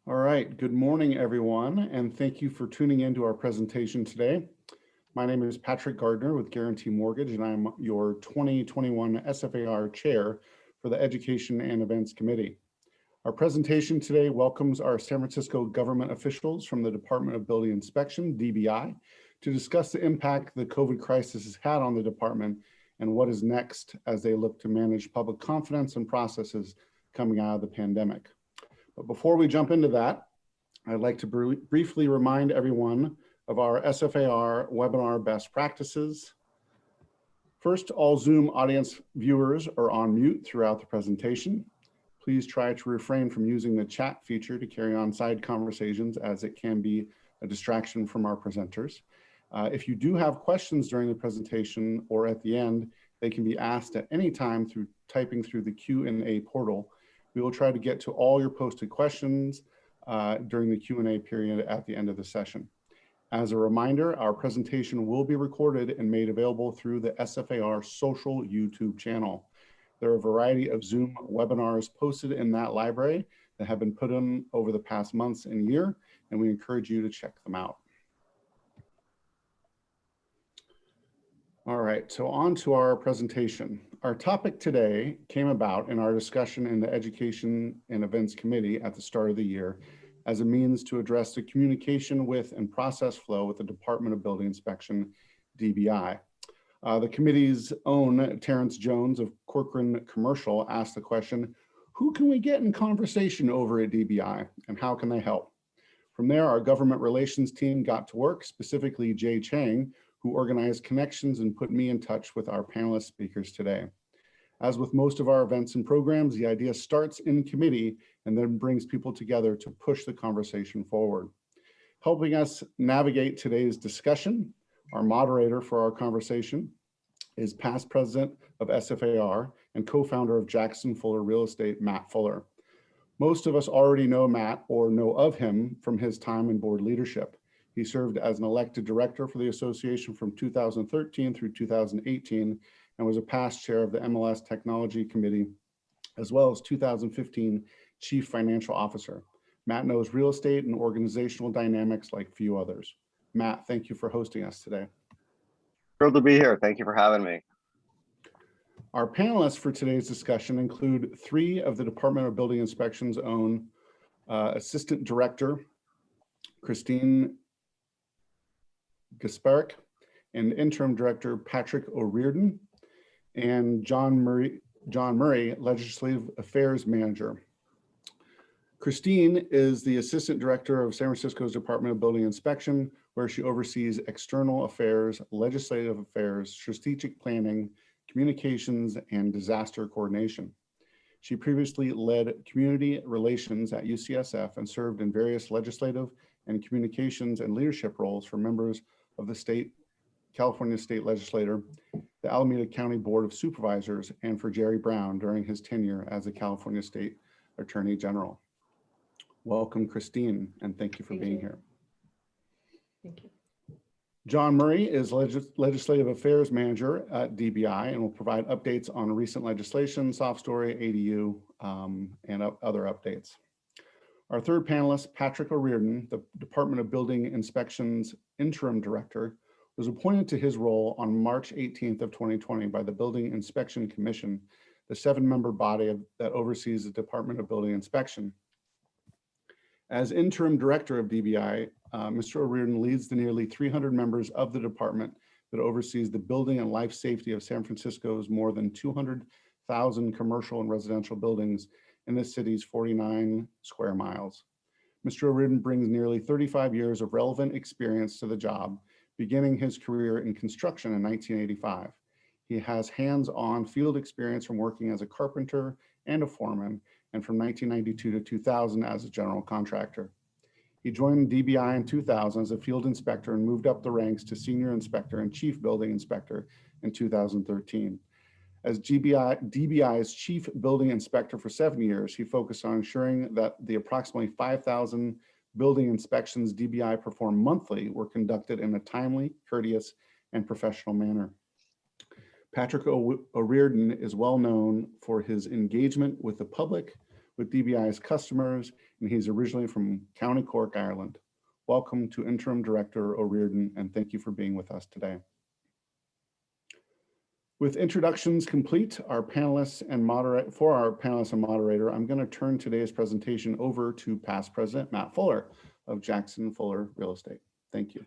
All right, good morning, everyone, and thank you for tuning in to our presentation today. My name is Patrick Gardner with Guarantee Mortgage, and I'm your 2021 SFAR Chair for the Education and Events Committee. Our presentation today welcomes our San Francisco government officials from the Department of Building Inspection, DBI, to discuss the impact the COVID crisis has had on the department and what is next as they look to manage public confidence and processes coming out of the pandemic. But before we jump into that, I'd like to briefly remind everyone of our SFAR webinar best practices. First, all Zoom audience viewers are on mute throughout the presentation. Please try to refrain from using the chat feature to carry on side conversations, as it can be a distraction from our presenters. If you do have questions during the presentation or at the end, they can be asked at any time through typing through the Q&A portal. We will try to get to all your posted questions during the Q&A period at the end of the session. As a reminder, our presentation will be recorded and made available through the SFAR social YouTube channel. There are a variety of Zoom webinars posted in that library that have been put in over the past months and year, and we encourage you to check them out. All right, so on to our presentation. Our topic today came about in our discussion in the Education and Events Committee at the start of the year as a means to address the communication with and process flow with the Department of Building Inspection, DBI. The committee's own Terrence Jones of Corcoran Commercial asked the question, who can we get in conversation over at DBI and how can they help? From there, our government relations team got to work, specifically Jay Chang, who organized connections and put me in touch with our panelist speakers today. As with most of our events and programs, the idea starts in committee and then brings people together to push the conversation forward. Helping us navigate today's discussion, our moderator for our conversation is past president of SFAR and co-founder of Jackson Fuller Real Estate, Matt Fuller. Most of us already know Matt or know of him from his time in board leadership. He served as an elected director for the association from 2013 through 2018 and was a past chair of the MLS Technology Committee, as well as 2015 chief financial officer. Matt knows real estate and organizational dynamics like few others. Matt, thank you for hosting us today. Thrilled to be here. Thank you for having me. Our panelists for today's discussion include three of the Department of Building Inspection's own Assistant Director, Christine Gasparek, and Interim Director Patrick O'Riordan, and John Murray, Legislative Affairs Manager. Christine is the Assistant Director of San Francisco's Department of Building Inspection, where she oversees external affairs, legislative affairs, strategic planning, communications, and disaster coordination. She previously led community relations at UCSF and served in various legislative and communications and leadership roles for members of the California State Legislature, the Alameda County Board of Supervisors, and for Jerry Brown during his tenure as the California State Attorney General. Welcome, Christine, and thank you for being here. Thank you. John Murray is Legislative Affairs Manager at DBI and will provide updates on recent legislation, soft story, ADU, and other updates. Our third panelist, Patrick O'Riordan, the Department of Building Inspection's Interim Director, was appointed to his role on March 18th of 2020 by the Building Inspection Commission, the 7-member body that oversees the Department of Building Inspection. As Interim Director of DBI, Mr. O'Riordan leads the nearly 300 members of the department that oversees the building and life safety of San Francisco's more than 200,000 commercial and residential buildings in the city's 49 square miles. Mr. O'Riordan brings nearly 35 years of relevant experience to the job, beginning his career in construction in 1985. He has hands-on field experience from working as a carpenter and a foreman, and from 1992 to 2000 as a general contractor. He joined DBI in 2000 as a field inspector and moved up the ranks to senior inspector and chief building inspector in 2013. As DBI's chief building inspector for 7 years, he focused on ensuring that the approximately 5,000 building inspections DBI performed monthly were conducted in a timely, courteous, and professional manner. Patrick O'Riordan is well known for his engagement with the public, with DBI's customers, and he's originally from County Cork, Ireland. Welcome to Interim Director O'Riordan, and thank you for being with us today. With introductions complete, our panelists and moderator, I'm going to turn today's presentation over to past President Matt Fuller of Jackson Fuller Real Estate. Thank you.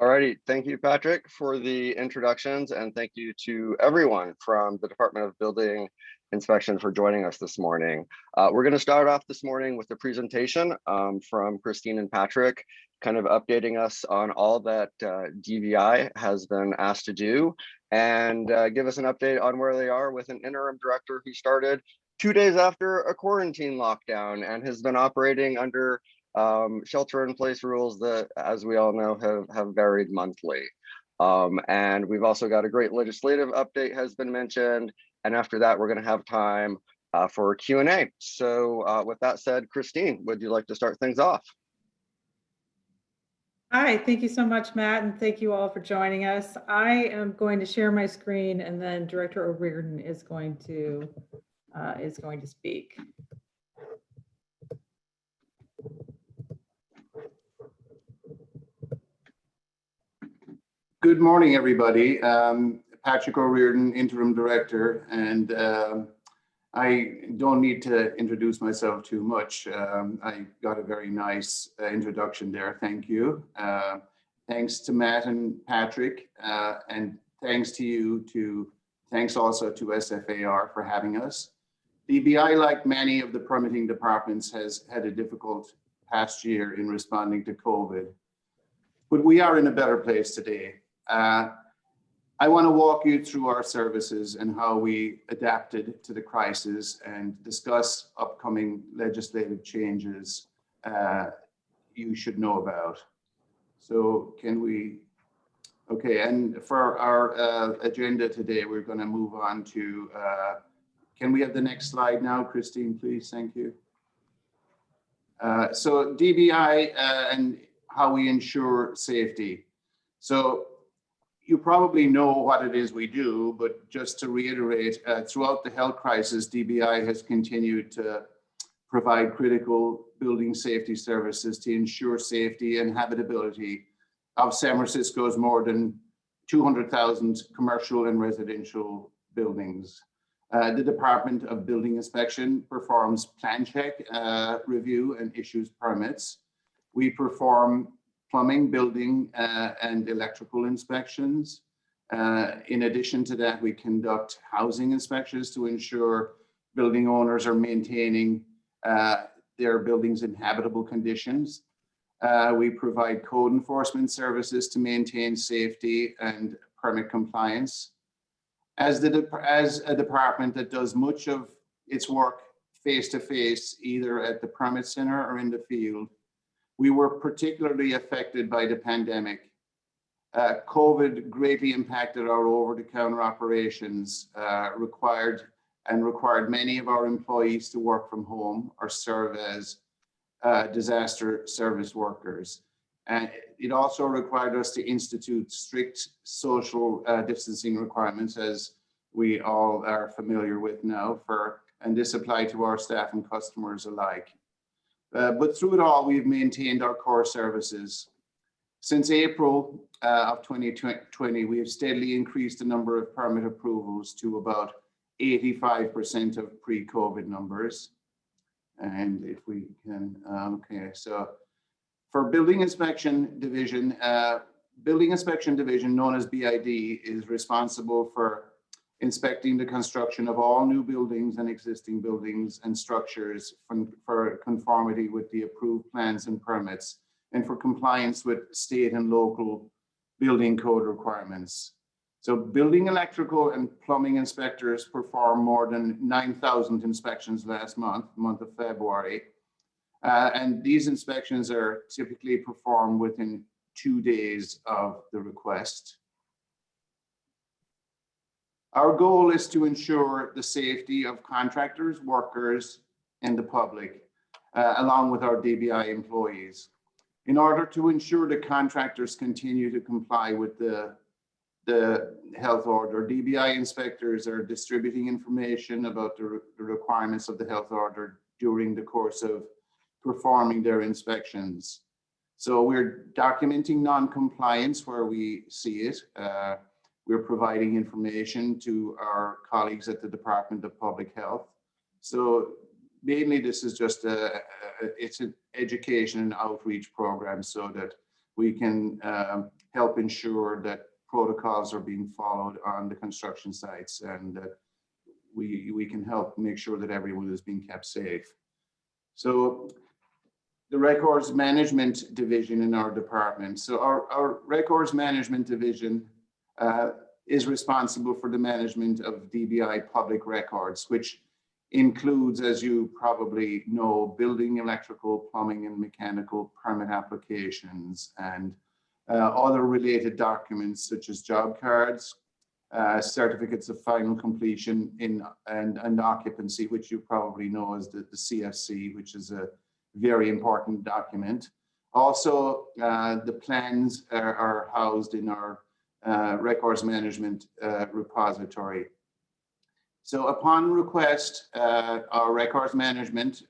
All righty. Thank you, Patrick, for the introductions, and thank you to everyone from the Department of Building Inspection for joining us this morning. We're going to start off this morning with a presentation from Christine and Patrick, kind of updating us on all that DBI has been asked to do, and give us an update on where they are with an interim director who started 2 days after a quarantine lockdown and has been operating under shelter-in-place rules that, as we all know, have varied monthly. And we've also got a great legislative update has been mentioned. And after that, we're going to have time for Q&A. So with that said, Christine, would you like to start things off? Hi, thank you so much, Matt, and thank you all for joining us. I am going to share my screen, and then Director O'Riordan is going to speak. Good morning, everybody. Patrick O'Riordan, Interim Director, and I don't need to introduce myself too much. I got a very nice introduction there. Thank you. Thanks to Matt and Patrick, and thanks to you. Thanks also to SFAR for having us. DBI, like many of the permitting departments, has had a difficult past year in responding to COVID, but we are in a better place today. I want to walk you through our services and how we adapted to the crisis and discuss upcoming legislative changes you should know about. So okay, and for our agenda today, we're going to move on to, can we have the next slide now, Christine, please? Thank you. So DBI and how we ensure safety. So you probably know what it is we do, but just to reiterate, throughout the health crisis, DBI has continued to provide critical building safety services to ensure safety and habitability of San Francisco's more than 200,000 commercial and residential buildings. The Department of Building Inspection performs plan check review and issues permits. We perform plumbing, building, and electrical inspections. In addition to that, we conduct housing inspections to ensure building owners are maintaining their buildings in habitable conditions. We provide code enforcement services to maintain safety and permit compliance. As a department that does much of its work face-to-face, either at the permit center or in the field, we were particularly affected by the pandemic. COVID greatly impacted our over-the-counter operations, required many of our employees to work from home or serve as disaster service workers. And it also required us to institute strict social distancing requirements, as we all are familiar with now, and this applied to our staff and customers alike. But through it all, we've maintained our core services. Since April of 2020, we have steadily increased the number of permit approvals to about 85% of pre-COVID numbers. And if we can, okay, so for Building Inspection Division, known as BID, is responsible for inspecting the construction of all new buildings and existing buildings and structures for conformity with the approved plans and permits and for compliance with state and local building code requirements. So building electrical and plumbing inspectors performed more than 9,000 inspections last month of February. And these inspections are typically performed within 2 days of the request. Our goal is to ensure the safety of contractors, workers, and the public, along with our DBI employees. In order to ensure that contractors continue to comply with the health order, DBI inspectors are distributing information about the requirements of the health order during the course of performing their inspections. So we're documenting non-compliance where we see it. We're providing information to our colleagues at the Department of Public Health. So mainly this is just it's an education and outreach program so that we can help ensure that protocols are being followed on the construction sites, and that we can help make sure that everyone is being kept safe. So the Records Management Division in our department. So our Records Management Division is responsible for the management of DBI public records, which includes, as you probably know, building, electrical, plumbing, and mechanical permit applications, and other related documents such as job cards, certificates of final completion and occupancy, which you probably know as the CFC, which is a very important document. Also, the plans are housed in our records management repository. So upon request, our records management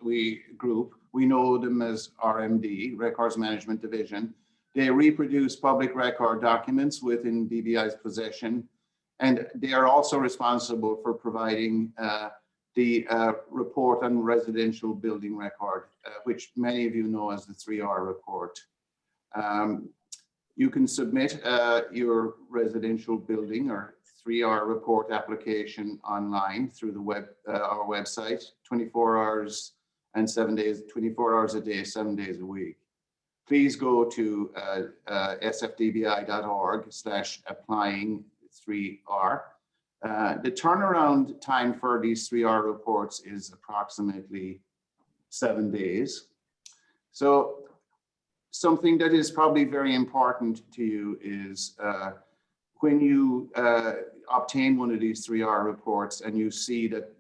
group, we know them as RMD, Records Management Division. They reproduce public record documents within DBI's possession, and they are also responsible for providing the report on residential building record, which many of you know as the 3R report. You can submit your residential building or 3R report application online through the our website, 24 hours and 7 days, 24 hours a day, 7 days a week. Please go to sfdbi.org/applying3R. The turnaround time for these 3R reports is approximately 7 days. So something that is probably very important to you is when you obtain one of these 3R reports and you see that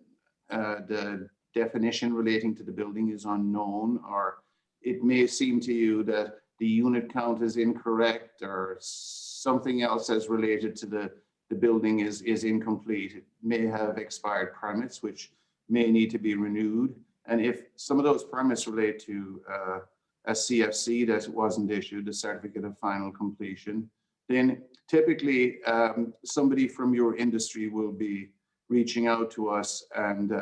the definition relating to the building is unknown, or it may seem to you that the unit count is incorrect, or something else as related to the building is incomplete. It may have expired permits, which may need to be renewed. And if some of those permits relate to a CFC that wasn't issued, the certificate of final completion, then typically somebody from your industry will be reaching out to us and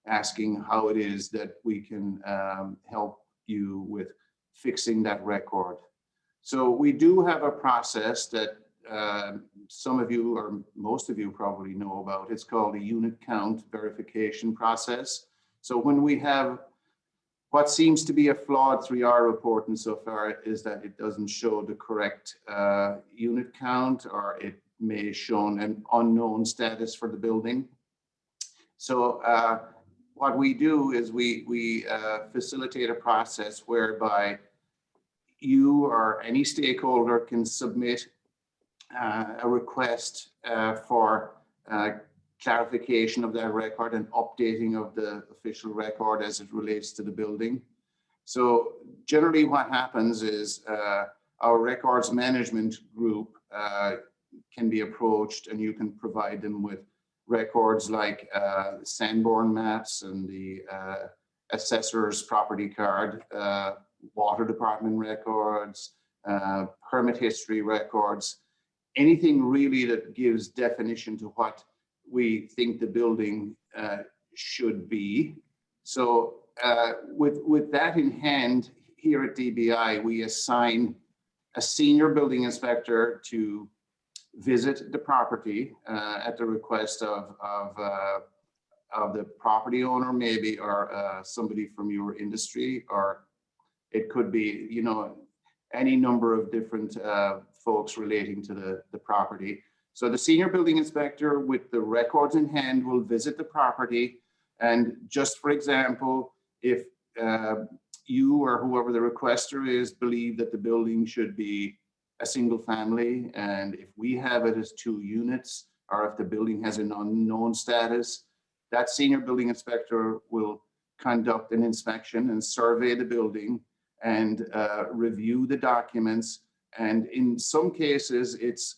asking how it is that we can help you with fixing that record. So we do have a process that some of you or most of you probably know about. It's called a unit count verification process. So when we have what seems to be a flawed 3R report insofar is that it doesn't show the correct unit count, or it may have shown an unknown status for the building. So what we do is we facilitate a process whereby you or any stakeholder can submit a request for clarification of that record and updating of the official record as it relates to the building. So generally what happens is our records management group can be approached, and you can provide them with records like Sanborn maps and the assessor's property card, water department records, permit history records, anything really that gives definition to what we think the building should be. So with that in hand, here at DBI, we assign a senior building inspector to visit the property at the request of the property owner, maybe, or somebody from your industry, or it could be, you know, any number of different folks relating to the property. So the senior building inspector with the records in hand will visit the property, and just for example, if you or whoever the requester is believe that the building should be a single family, and if we have it as 2 units, or if the building has an unknown status, that senior building inspector will conduct an inspection and survey the building and review the documents. And in some cases, it's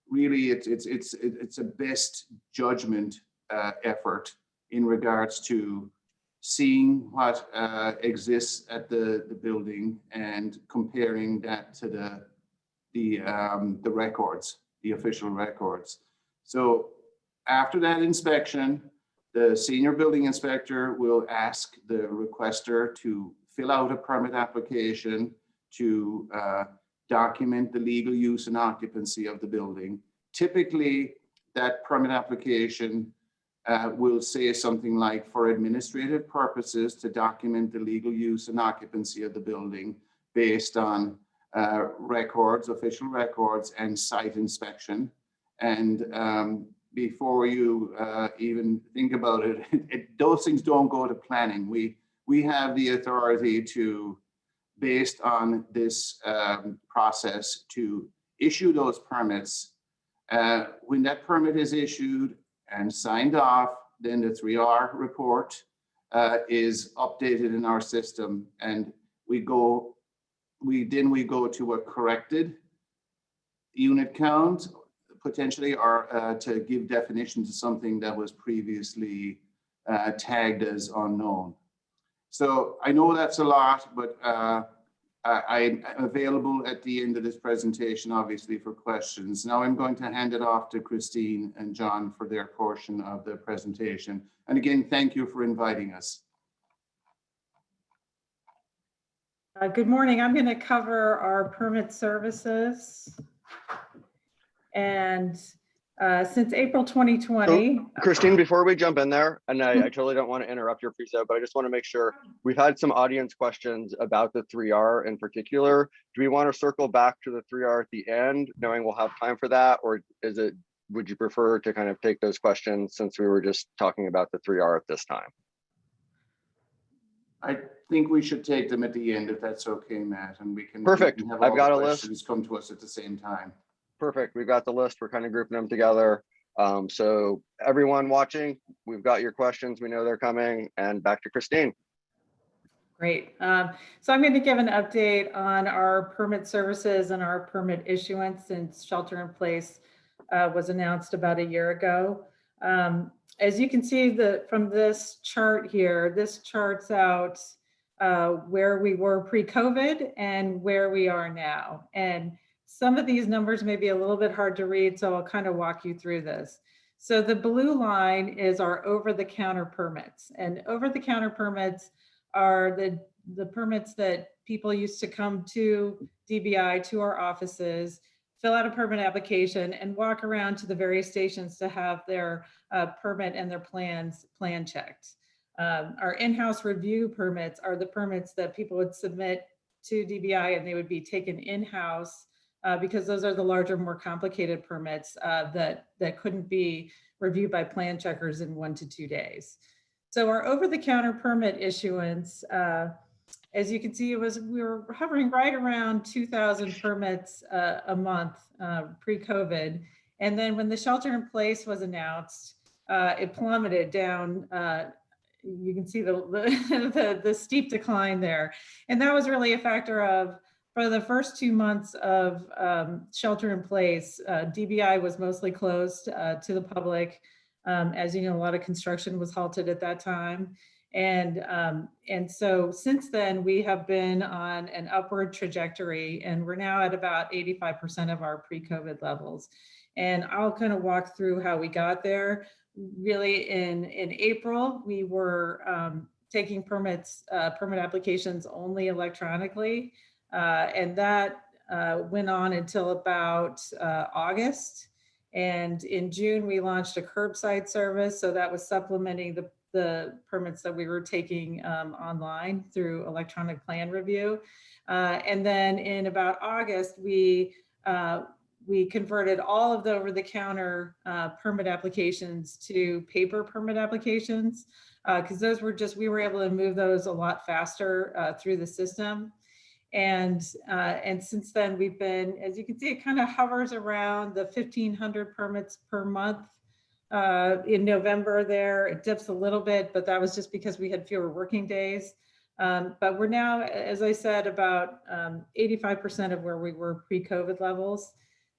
really it's a best judgment effort in regards to seeing what exists at the building and comparing that to the records, the official records. So after that inspection, the senior building inspector will ask the requester to fill out a permit application to document the legal use and occupancy of the building. Typically, that permit application will say something like, for administrative purposes, to document the legal use and occupancy of the building based on records, official records, and site inspection. And before you even think about it, those things don't go to planning. We have the authority to, based on this process, to issue those permits. When that permit is issued and signed off, then the 3R report is updated in our system, and we go to a corrected unit count, potentially, or to give definition to something that was previously tagged as unknown. So I know that's a lot, but I'm available at the end of this presentation, obviously, for questions. Now I'm going to hand it off to Christine and John for their portion of the presentation. And again, thank you for inviting us. Good morning. I'm going to cover our permit services. And since April 2020. So, Christine, before we jump in there, and I totally don't want to interrupt your preset, but I just want to make sure we've had some audience questions about the 3R in particular. Do we want to circle back to the 3R at the end, knowing we'll have time for that? Or would you prefer to kind of take those questions since we were just talking about the 3R at this time? I think we should take them at the end, if that's okay, Matt, and we can. Perfect. Have I've all got the a list. questions come to us at the same time. Perfect. We've got the list. We're kind of grouping them together. So everyone watching, we've got your questions. We know they're coming. And back to Christine. Great. So I'm going to give an update on our permit services and our permit issuance since shelter in place was announced about a year ago. As you can see from this chart here, this charts out where we were pre-COVID and where we are now. And some of these numbers may be a little bit hard to read, so I'll kind of walk you through this. So the blue line is our over-the-counter permits, and over-the-counter permits are the permits that people used to come to DBI, to our offices, fill out a permit application, and walk around to the various stations to have their permit and their plan checked. Our in-house review permits are the permits that people would submit to DBI, and they would be taken in-house because those are the larger, more complicated permits that couldn't be reviewed by plan checkers in 1 to 2 days. So our over-the-counter permit issuance, as you can see, we were hovering right around 2,000 permits a month pre-COVID. And then when the shelter in place was announced, it plummeted down. You can see the steep decline there. And that was really a factor of, for the first 2 months of shelter in place, DBI was mostly closed to the public. As you know, a lot of construction was halted at that time. And so since then, we have been on an upward trajectory, and we're now at about 85% of our pre-COVID levels. And I'll kind of walk through how we got there. Really, in April, we were taking permit applications only electronically. And that went on until about August. And in June, we launched a curbside service. So that was supplementing the permits that we were taking online through electronic plan review. And then in about August, we converted all of the over-the-counter permit applications to paper permit applications, because those were we were able to move those a lot faster through the system. And since then, we've been, as you can see, it kind of hovers around the 1,500 permits per month. In November there, it dips a little bit, but that was just because we had fewer working days. But we're now, as I said, about 85% of where we were pre-COVID levels.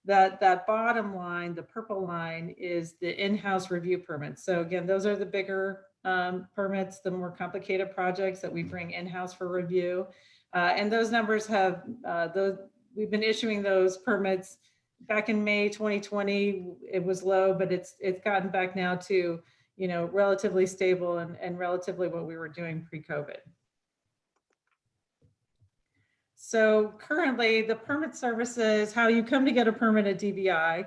That bottom line, the purple line, is the in-house review permits. So again, those are the bigger permits, the more complicated projects that we bring in-house for review. And those numbers have, we've been issuing those permits back in May 2020. It was low, but it's gotten back now to, you know, relatively stable and relatively what we were doing pre-COVID. So currently the permit services, how you come to get a permit at DBI,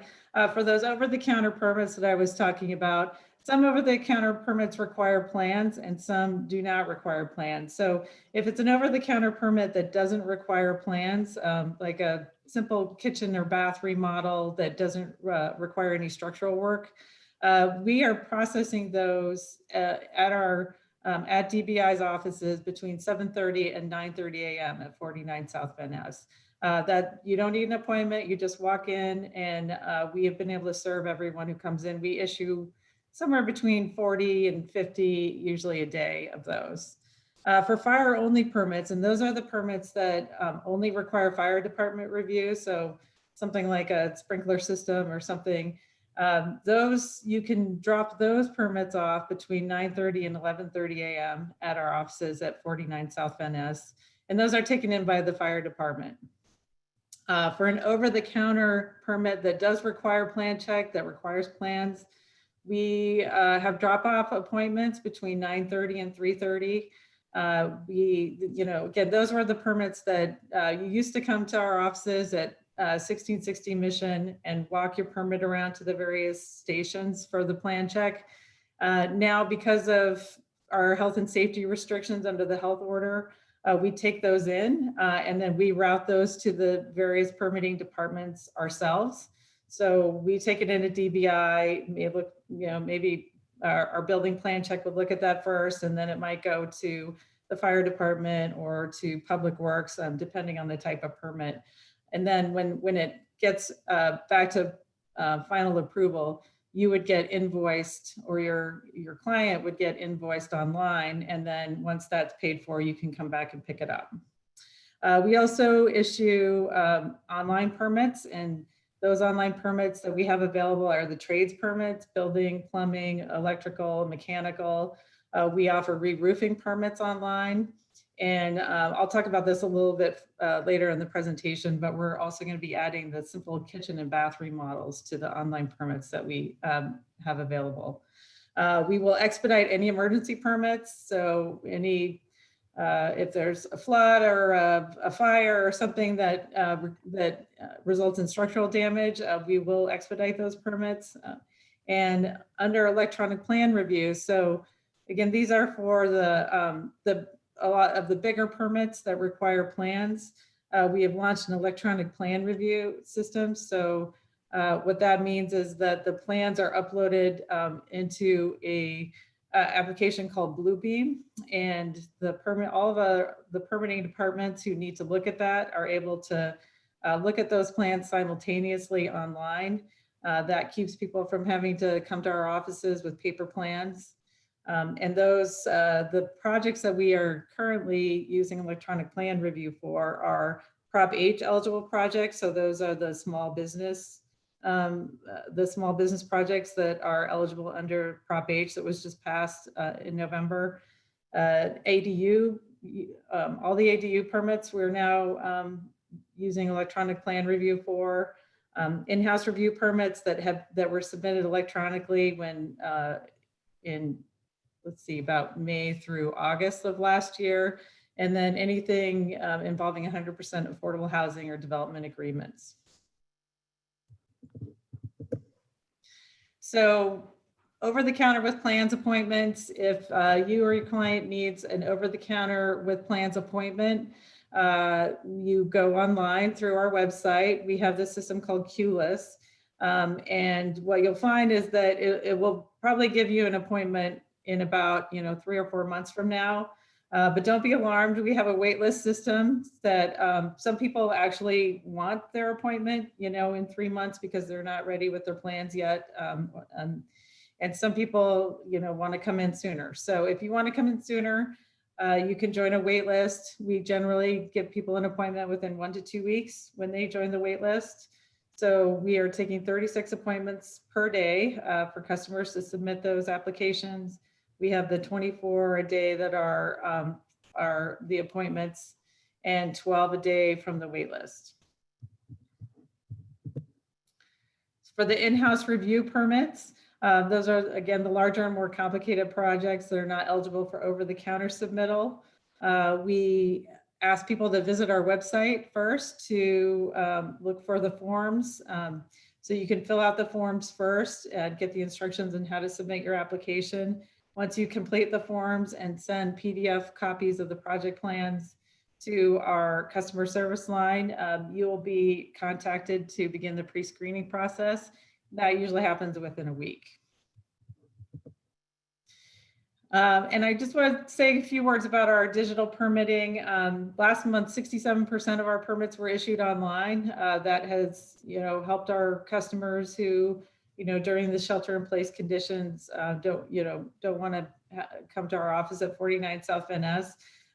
for those over-the-counter permits that I was talking about, some over-the-counter permits require plans and some do not require plans. So if it's an over-the-counter permit that doesn't require plans, like a simple kitchen or bath remodel that doesn't require any structural work, we are processing those at DBI's offices between 7:30 and 9:30 a.m. at 49 South Van Ness. That you don't need an appointment, you just walk in, and we have been able to serve everyone who comes in. We issue somewhere between 40 and 50, usually a day of those. For fire only permits, and those are the permits that only require fire department review. So something like a sprinkler system or something, those, you can drop those permits off between 9:30 and 11:30 a.m. at our offices at 49 South Van Ness. And those are taken in by the fire department. For an over-the-counter permit that does require plan check, that requires plans, we have drop-off appointments between 9:30 and 3:30. You know, again, those were the permits that you used to come to our offices at 1660 Mission and walk your permit around to the various stations for the plan check. Now, because of our health and safety restrictions under the health order, we take those in and then we route those to the various permitting departments ourselves. So we take it into DBI, maybe our building plan check would look at that first, and then it might go to the fire department or to Public Works, depending on the type of permit. And then when it gets back to final approval, you would get invoiced, or your client would get invoiced online. And then once that's paid for, you can come back and pick it up. We also issue online permits, and those online permits that we have available are the trades permits: building, plumbing, electrical, mechanical. We offer re-roofing permits online. And I'll talk about this a little bit later in the presentation, but we're also going to be adding the simple kitchen and bath remodels to the online permits that we have available. We will expedite any emergency permits. So any, if there's a flood or a fire or something that results in structural damage, we will expedite those permits. And under electronic plan review. So again, these are for a lot of the bigger permits that require plans. We have launched an electronic plan review system. So what that means is that the plans are uploaded into a application called Bluebeam, and all of the permitting departments who need to look at that are able to look at those plans simultaneously online. That keeps people from having to come to our offices with paper plans. And those, the projects that we are currently using electronic plan review for are Prop H eligible projects. So those are the small business projects that are eligible under Prop H that was just passed in November. ADU, all the ADU permits we're now using electronic plan review for. In-house review permits that were submitted electronically when about May through August of last year. And then anything involving 100% affordable housing or development agreements. So over-the-counter with plans appointments, if you or your client needs an over-the-counter with plans appointment, you go online through our website. We have this system called QList. And what you'll find is that it will probably give you an appointment in about 3 or 4 months from now. But don't be alarmed. We have a wait list system that some people actually want their appointment, in 3 months because they're not ready with their plans yet. And some people, want to come in sooner. So if you want to come in sooner, you can join a wait list. We generally give people an appointment within 1 to 2 weeks when they join the wait list. So we are taking 36 appointments per day for customers to submit those applications. We have the 24 a day that are the appointments and 12 a day from the wait list. For the in-house review permits, those are, again, the larger and more complicated projects that are not eligible for over-the-counter submittal. We ask people to visit our website first to look for the forms. So you can fill out the forms first and get the instructions on how to submit your application. Once you complete the forms and send PDF copies of the project plans to our customer service line, you will be contacted to begin the pre-screening process. That usually happens within a week. And I just want to say a few words about our digital permitting. Last month, 67% of our permits were issued online. That has, helped our customers who, during the shelter-in-place conditions, don't want to come to our office at 49 South Van Ness.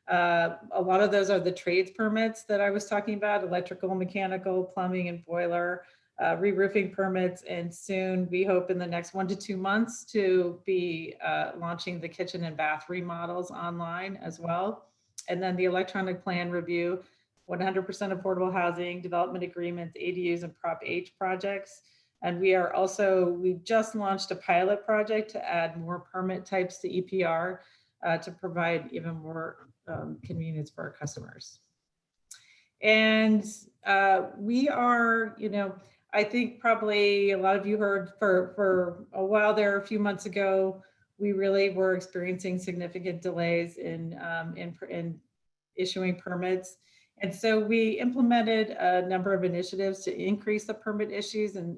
A lot of those are the trades permits that I was talking about: electrical, mechanical, plumbing, and boiler. Re-roofing permits, and soon we hope in the next 1 to 2 months to be launching the kitchen and bath remodels online as well. And then the electronic plan review, 100% affordable housing, development agreements, ADUs, and Prop H projects. And we've just launched a pilot project to add more permit types to EPR to provide even more convenience for our customers. And we are, I think probably a lot of you heard for a while there, a few months ago, we really were experiencing significant delays in issuing permits. And so we implemented a number of initiatives to increase the permit issues and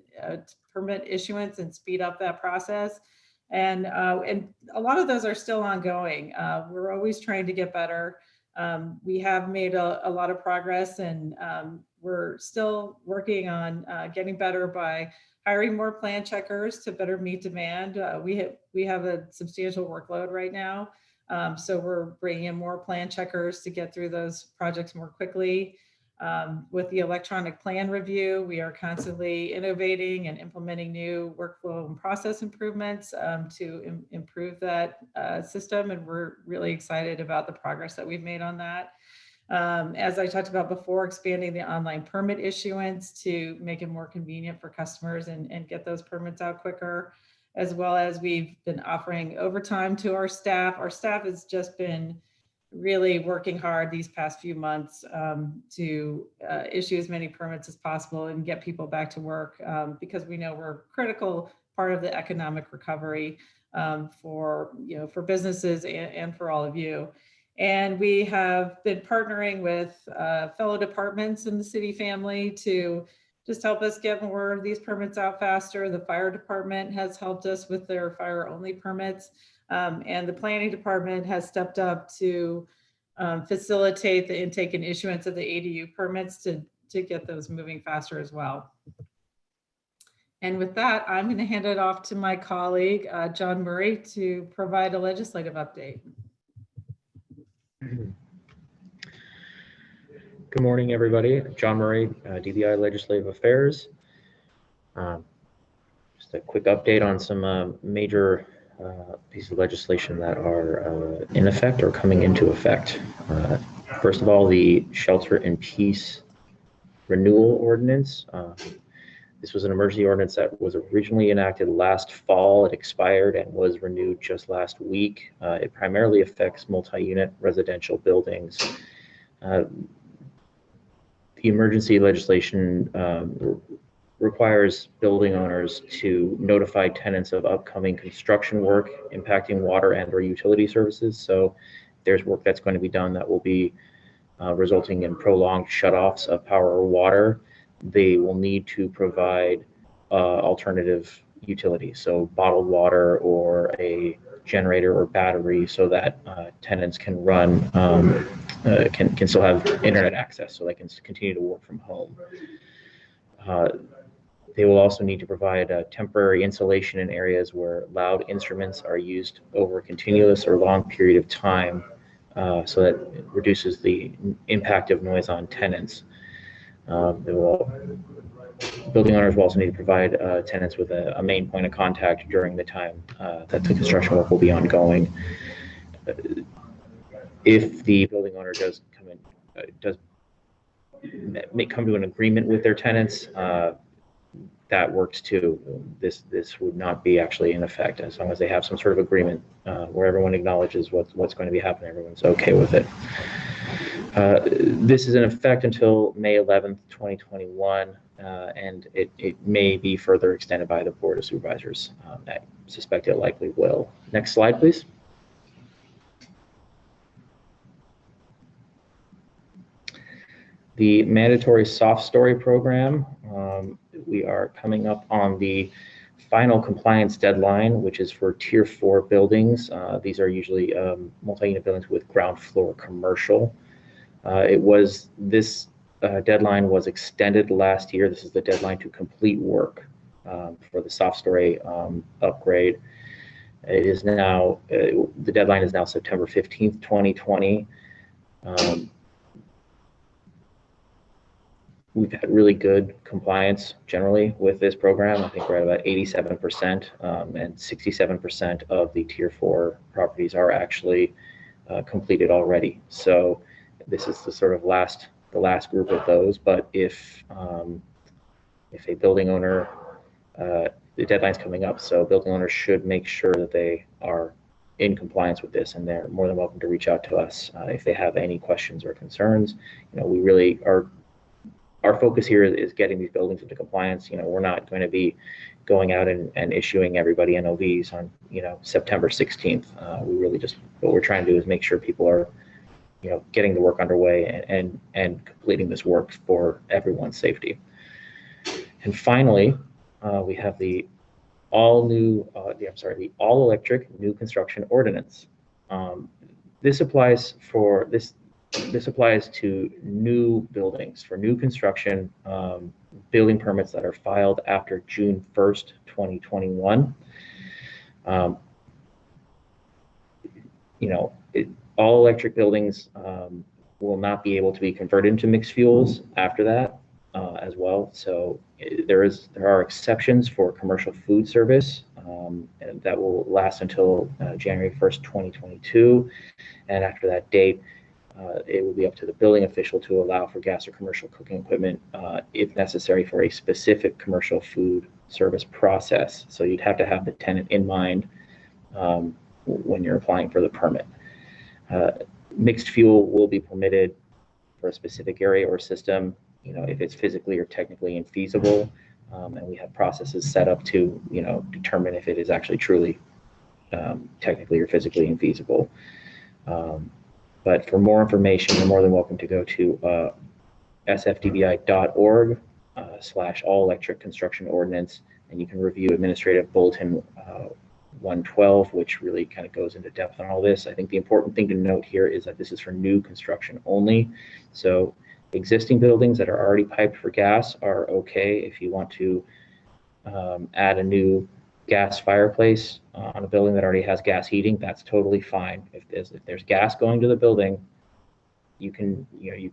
permit issuance and speed up that process. And a lot of those are still ongoing. We're always trying to get better. We have made a lot of progress, and we're still working on getting better by hiring more plan checkers to better meet demand. We have a substantial workload right now, so we're bringing in more plan checkers to get through those projects more quickly. With the electronic plan review, we are constantly innovating and implementing new workflow and process improvements to improve that system, and we're really excited about the progress that we've made on that. As I talked about before, expanding the online permit issuance to make it more convenient for customers and get those permits out quicker, as well as we've been offering overtime to our staff. Our staff has just been really working hard these past few months to issue as many permits as possible and get people back to work because we know we're a critical part of the economic recovery for businesses and for all of you. And we have been partnering with fellow departments in the city family to just help us get more of these permits out faster. The fire department has helped us with their fire only permits. And the planning department has stepped up to facilitate the intake and issuance of the ADU permits to get those moving faster as well. And with that, I'm going to hand it off to my colleague, John Murray, to provide a legislative update. Good morning, everybody. John Murray, DBI Legislative Affairs. Just a quick update on some major pieces of legislation that are in effect or coming into effect. First of all, the Shelter in Peace Renewal Ordinance. This was an emergency ordinance that was originally enacted last fall. It expired and was renewed just last week. It primarily affects multi-unit residential buildings. The emergency legislation requires building owners to notify tenants of upcoming construction work impacting water and or utility services. So there's work that's going to be done that will be resulting in prolonged shutoffs of power or water. They will need to provide alternative utilities, so bottled water or a generator or battery, so that tenants can run, can still have internet access, so they can continue to work from home. They will also need to provide temporary insulation in areas where loud instruments are used over a continuous or long period of time, so that it reduces the impact of noise on tenants. They will building owners will also need to provide tenants with a main point of contact during the time that the construction work will be ongoing. If the building owner does come in, may come to an agreement with their tenants, that works too. This would not be actually in effect as long as they have some sort of agreement where everyone acknowledges what's going to be happening. Everyone's okay with it. This is in effect until May 11th, 2021, and it may be further extended by the Board of Supervisors. I suspect it likely will. Next slide, please. The mandatory soft story program, we are coming up on the final compliance deadline, which is for Tier 4 buildings. These are usually multi-unit buildings with ground floor commercial. This deadline was extended last year. This is the deadline to complete work for the soft story upgrade. It is now, the deadline is now September 15th, 2020. We've had really good compliance generally with this program. I think we're at about 87%, and 67% of the Tier 4 properties are actually completed already. So this is the sort of the last group of those. But if a building owner, the deadline's coming up, so building owners should make sure that they are in compliance with this, and they're more than welcome to reach out to us if they have any questions or concerns. We really are. Our focus here is getting these buildings into compliance. We're not going to be going out and issuing everybody NOVs on, September 16th. We really just, what we're trying to do is make sure people are, getting the work underway and completing this work for everyone's safety. And finally, we have the all electric new construction ordinance. This applies to new buildings, for new construction building permits that are filed after June 1st, 2021. All electric buildings will not be able to be converted into mixed fuels after that as well. So there are exceptions for commercial food service, and that will last until January 1st, 2022. And after that date, it will be up to the building official to allow for gas or commercial cooking equipment if necessary for a specific commercial food service process. So you'd have to have the tenant in mind when you're applying for the permit. Mixed fuel will be permitted for a specific area or system, if it's physically or technically infeasible. And we have processes set up to, determine if it is actually truly technically or physically infeasible. But for more information, you're more than welcome to go to sfdbi.org/all electric construction ordinance, and you can review Administrative Bulletin 112, which really kind of goes into depth on all this. I think the important thing to note here is that this is for new construction only. So existing buildings that are already piped for gas are okay. If you want to add a new gas fireplace on a building that already has gas heating, that's totally fine. If there's gas going to the building, you can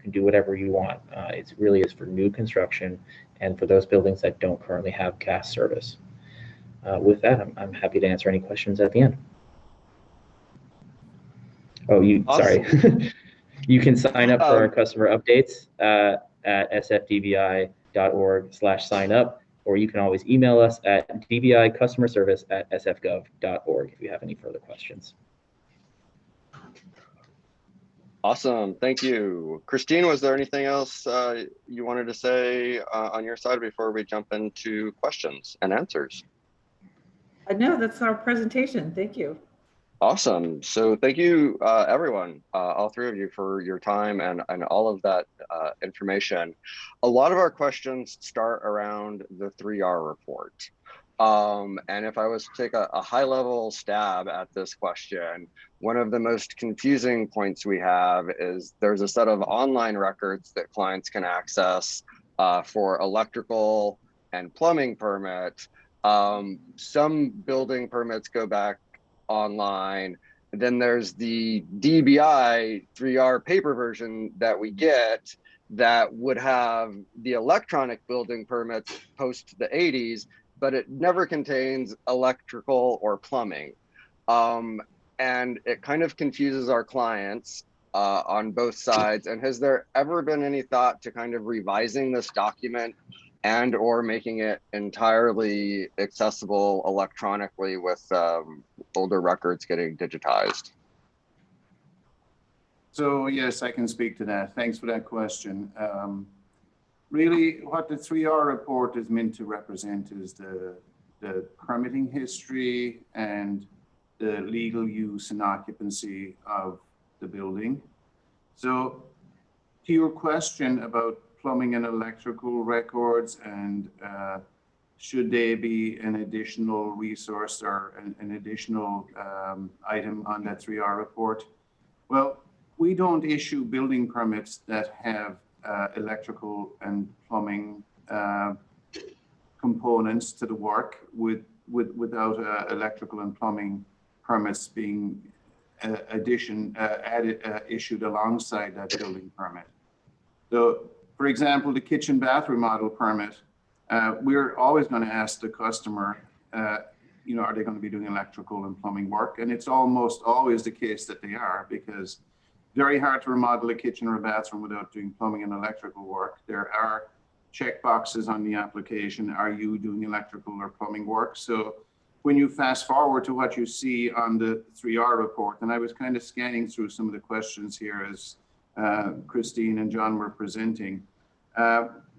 do whatever you want. It really is for new construction and for those buildings that don't currently have gas service. With that, I'm happy to answer any questions at the end. Oh, Awesome. Sorry. You can sign up for our customer updates at sfdbi.org/sign-up. Or you can always email us at DBI Customer Service at sfgov.org if you have any further questions. Awesome, thank you. Christine, was there anything else you wanted to say on your side before we jump into questions and answers? No, that's our presentation. Thank you. Awesome. So thank you, everyone, all three of you, for your time and all of that information. A lot of our questions start around the 3R report. And if I was to take a high-level stab at this question, one of the most confusing points we have is there's a set of online records that clients can access for electrical and plumbing permits. Some building permits go back online, Then there's the DBI 3R paper version that we get that would have the electronic building permits post the 80s, but it never contains electrical or plumbing. And it kind of confuses our clients on both sides. And has there ever been any thought to kind of revising this document and or making it entirely accessible electronically with older records getting digitized? So yes, I can speak to that. Thanks for that question. Really, what the 3R report is meant to represent is the permitting history and the legal use and occupancy of the building. So to your question about plumbing and electrical records and should they be an additional resource or an additional item on that 3R report? Well, we don't issue building permits that have electrical and plumbing components to the work without electrical and plumbing permits being issued alongside that building permit. So, for example, the kitchen bathroom model permit, we're always going to ask the customer, you know, are they going to be doing electrical and plumbing work? And it's almost always the case that they are, because very hard to remodel a kitchen or a bathroom without doing plumbing and electrical work. There are check boxes on the application. Are you doing electrical or plumbing work? So when you fast forward to what you see on the 3R report, and I was kind of scanning through some of the questions here as Christine and John were presenting.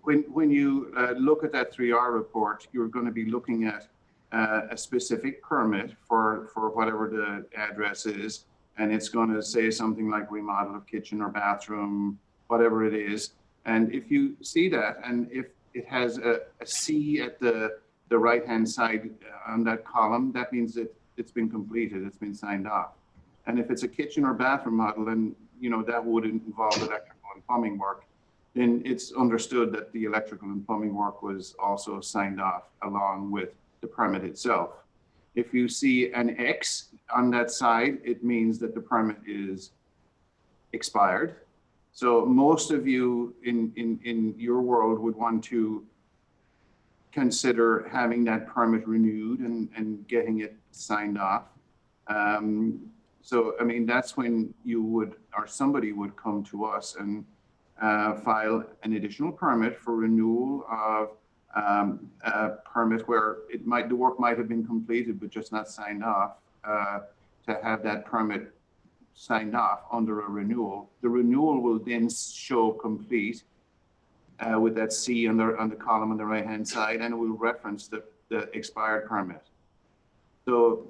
When you look at that 3R report, you're going to be looking at a specific permit for whatever the address is, and it's going to say something like remodel of kitchen or bathroom, whatever it is. And if you see that, and if it has a C at the right-hand side on that column, that means that it's been completed, it's been signed off. And if it's a kitchen or bathroom model, and you know that would involve electrical and plumbing work, then it's understood that the electrical and plumbing work was also signed off along with the permit itself. If you see an X on that side, it means that the permit is expired. So most of you in your world would want to consider having that permit renewed and getting it signed off. So, I mean, that's when you would, or somebody would come to us and file an additional permit for renewal of a permit where the work might have been completed but just not signed off, to have that permit signed off under a renewal. The renewal will then show complete with that C on the column on the right-hand side, and it will reference the expired permit. So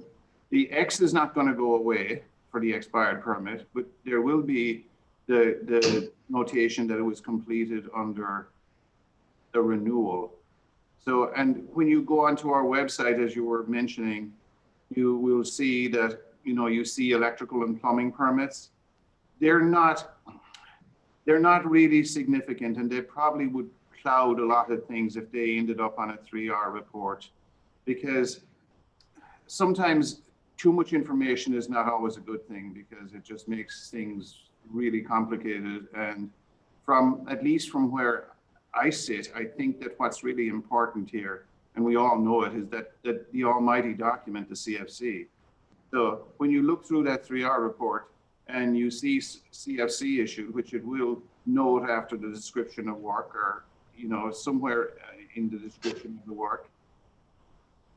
the X is not going to go away for the expired permit, but there will be the notation that it was completed under the renewal. So, and when you go onto our website, as you were mentioning, you will see that, you know, you see electrical and plumbing permits. They're not really significant, and they probably would cloud a lot of things if they ended up on a 3R report, because sometimes too much information is not always a good thing, because it just makes things really complicated. And at least from where I sit, I think that what's really important here, and we all know it, is that the almighty document, the CFC. So when you look through that 3R report and you see CFC issued, which it will note after the description of work, or, you know, somewhere in the description of the work,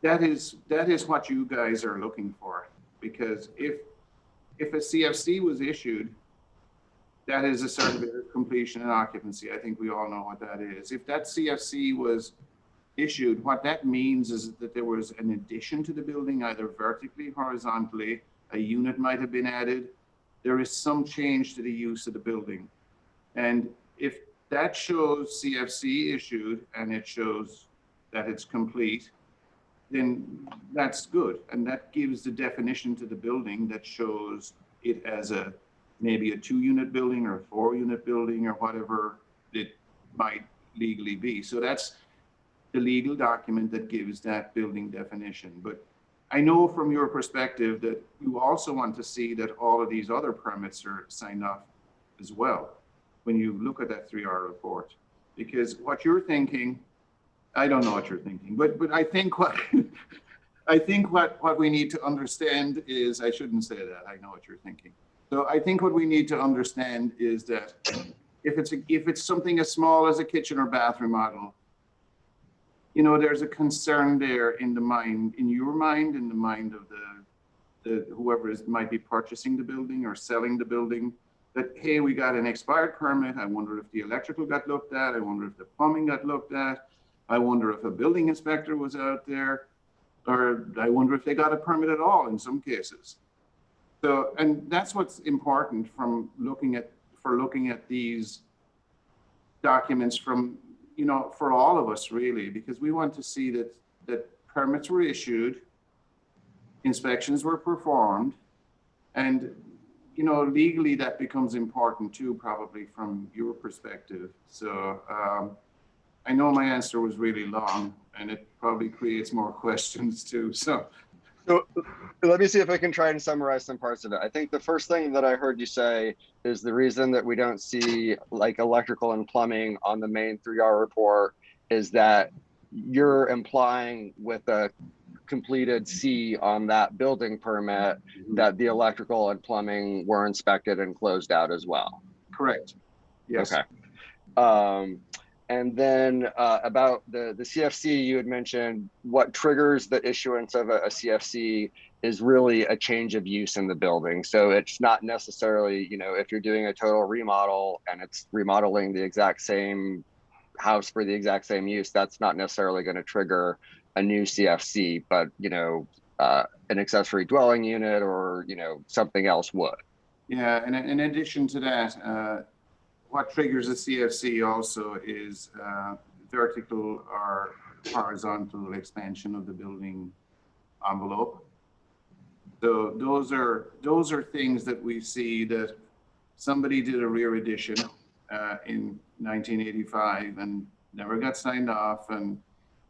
that is what you guys are looking for. Because if a CFC was issued, that is a certificate of completion and occupancy. I think we all know what that is. If that CFC was issued, what that means is that there was an addition to the building, either vertically, horizontally, a unit might have been added. There is some change to the use of the building. And if that shows CFC issued and it shows that it's complete, then that's good. And that gives the definition to the building that shows it as maybe a 2-unit building or a 4-unit building or whatever it might legally be. So that's the legal document that gives that building definition. But I know from your perspective that you also want to see that all of these other permits are signed off as well when you look at that 3R report. Because what you're thinking, I don't know what you're thinking, but I think what I think what we need to understand is, I shouldn't say that, I know what you're thinking. So I think what we need to understand is that if it's something as small as a kitchen or bathroom model, you know, there's a concern there in the mind, in your mind, in the mind of the whoever might be purchasing the building or selling the building, that, hey, we got an expired permit. I wonder if the electrical got looked at. I wonder if the plumbing got looked at. I wonder if a building inspector was out there, or I wonder if they got a permit at all in some cases. So, and that's what's important from looking at these documents from, you know, for all of us really, because we want to see that permits were issued, inspections were performed, and, you know, legally that becomes important too, probably from your perspective. So I know my answer was really long and it probably creates more questions too. So let me see if I can try and summarize some parts of it. I think the first thing that I heard you say is the reason that we don't see like electrical and plumbing on the main 3R report is that you're implying with a completed C on that building permit that the electrical and plumbing were inspected and closed out as well. correct. Yes. Okay. And then about the CFC, you had mentioned what triggers the issuance of a CFC is really a change of use in the building. So it's not necessarily, you know, if you're doing a total remodel and it's remodeling the exact same house for the exact same use, that's not necessarily going to trigger a new CFC, but, you know, an accessory dwelling unit or, you know, something else would. Yeah, and in addition to that, what triggers a CFC also is vertical or horizontal expansion of the building envelope. So those are things that we see that somebody did a rear addition in 1985 and never got signed off, and,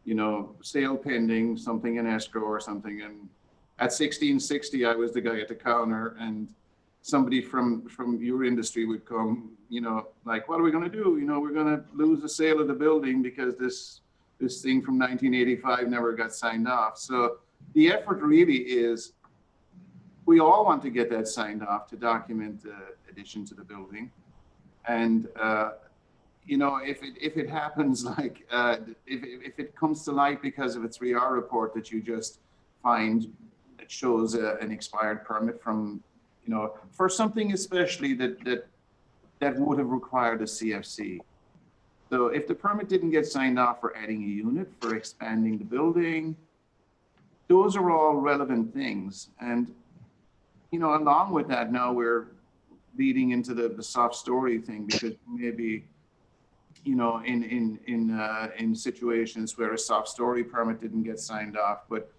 you know, sale pending, something in escrow or something. And at 1660, I was the guy at the counter, and somebody from your industry would come, you know, like, what are we going to do? You know, we're going to lose the sale of the building because this thing from 1985 never got signed off. So the effort really is, we all want to get that signed off to document the addition to the building. And, you know, if it happens, like, if it comes to light because of a 3R report that you just find that shows an expired permit from, you know, for something especially that would have required a CFC. So if the permit didn't get signed off for adding a unit, for expanding the building, those are all relevant things. And, you know, along with that, now we're leading into the soft story thing, because maybe, you know, in situations where a soft story permit didn't get signed off, but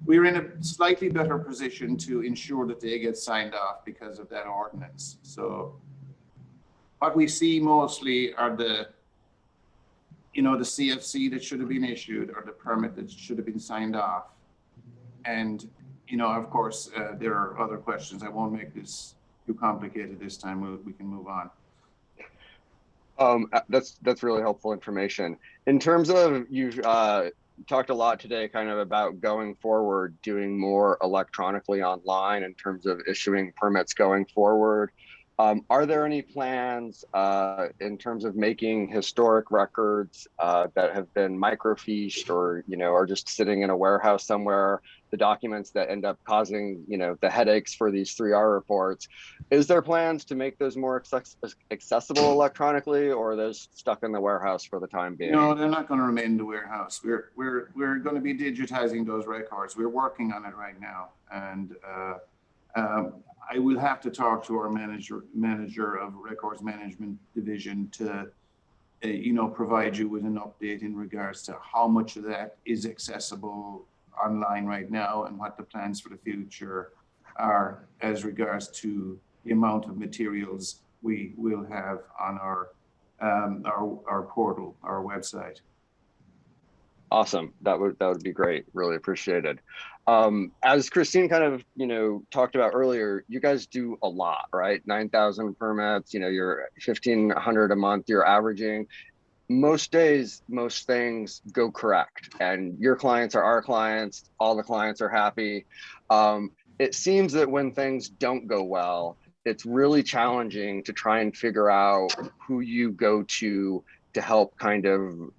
we're in a slightly better position to ensure that they get signed off because of that ordinance. So what we see mostly are the, you know, the CFC that should have been issued or the permit that should have been signed off. And, you know, of course, there are other questions. I won't make this too complicated this time. We can move on. That's really helpful information. In terms of, you've talked a lot today kind of about going forward, doing more electronically online in terms of issuing permits going forward. Are there any plans in terms of making historic records that have been microfiched or, you know, are just sitting in a warehouse somewhere, the documents that end up causing, you know, the headaches for these 3R reports? Is there plans to make those more accessible electronically, or are those stuck in the warehouse for the time being? No, they're not going to remain in the warehouse. We're going to be digitizing those records. We're working on it right now, and I will have to talk to our manager of records management division to, you know, provide you with an update in regards to how much of that is accessible online right now and what the plans for the future are as regards to the amount of materials we will have on our portal, our website. Awesome. That would be great. Really appreciated. As Christine kind of, talked about earlier, you guys do a lot, right? 9,000 permits, you're 1,500 a month, you're averaging. Most days, most things go correct, and your clients are our clients. All the clients are happy. It seems that when things don't go well, it's really challenging to try and figure out who you go to help kind of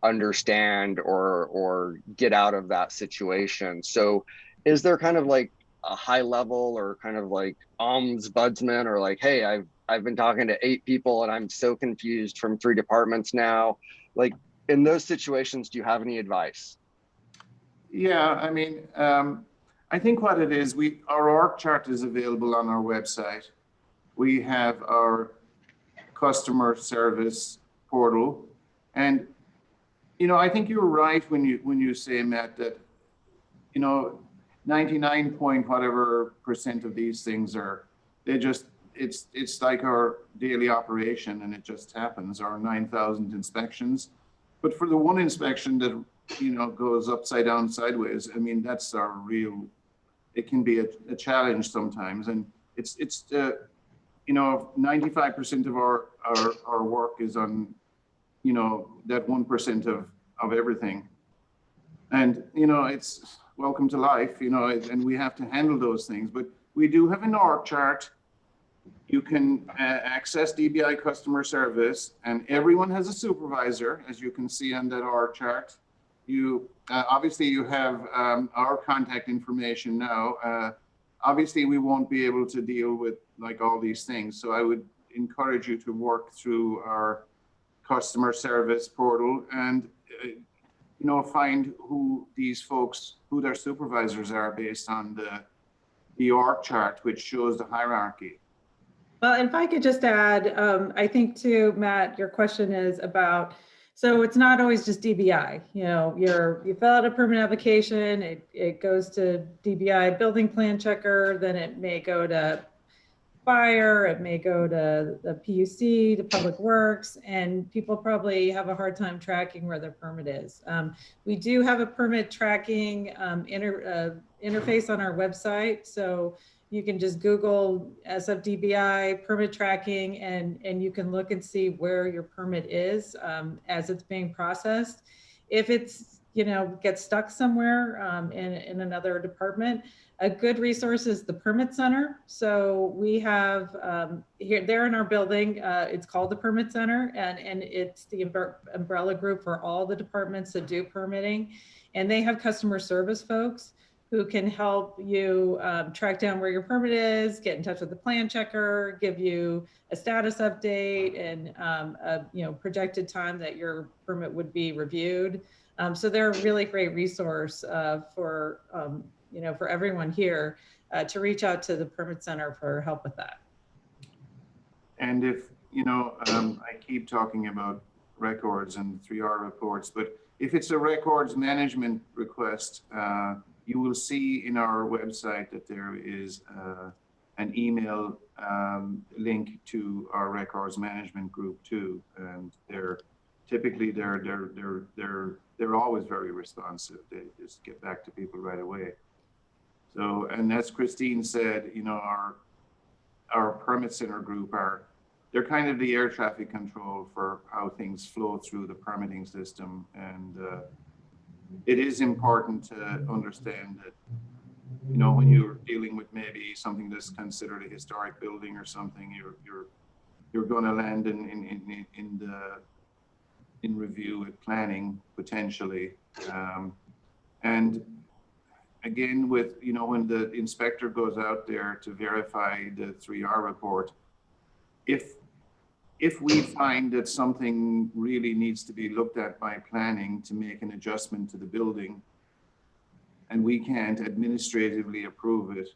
understand or get out of that situation. So is there kind of like a high level or kind of like ombudsman, or like, hey, I've been talking to 8 people and I'm so confused from 3 departments now? Like, in those situations, do you have any advice? Yeah, I mean, I think what it is, our org chart is available on our website. We have our customer service portal, and I think you're right when you say, Matt, that 99 point whatever % of these things are, it's like our daily operation, and it just happens. Our 9,000 inspections, but for the one inspection that goes upside down sideways, I mean, that's our real. It can be a challenge sometimes, and it's 95% of our work is on that 1% of everything, and it's welcome to life, and we have to handle those things. But we do have an org chart. You can access DBI Customer Service, and everyone has a supervisor, as you can see on that org chart. You obviously you have our contact information now. Obviously, we won't be able to deal with like all these things, so I would encourage you to work through our customer service portal and find who these folks, who their supervisors are, based on the org chart, which shows the hierarchy. Well, and if I could just add, I think too, Matt, your question is about, so it's not always just DBI. You fill out a permit application, it goes to DBI building plan checker, then it may go to fire, it may go to the PUC, to Public Works, and people probably have a hard time tracking where their permit is. We do have a permit tracking interface on our website, so you can just Google SFDBI permit tracking, and you can look and see where your permit is as it's being processed. If it's gets stuck somewhere in another department, a good resource is the Permit Center. So we have there in our building, it's called the Permit Center, and it's the umbrella group for all the departments that do permitting. And they have customer service folks who can help you track down where your permit is, get in touch with the plan checker, give you a status update, and a projected time that your permit would be reviewed. So they're a really great resource for everyone here to reach out to the Permit Center for help with that. And if, I keep talking about records and 3R reports, but if it's a records management request, you will see in our website that there is an email link to our records management group too, and they're always very responsive. They just get back to people right away. So, and as Christine said, our permit center group they're kind of the air traffic control for how things flow through the permitting system. And it is important to understand that, when you're dealing with maybe something that's considered a historic building or something, you're going to land in review with planning potentially. And again, with, when the inspector goes out there to verify the 3R report, if we find that something really needs to be looked at by planning to make an adjustment to the building, and we can't administratively approve it,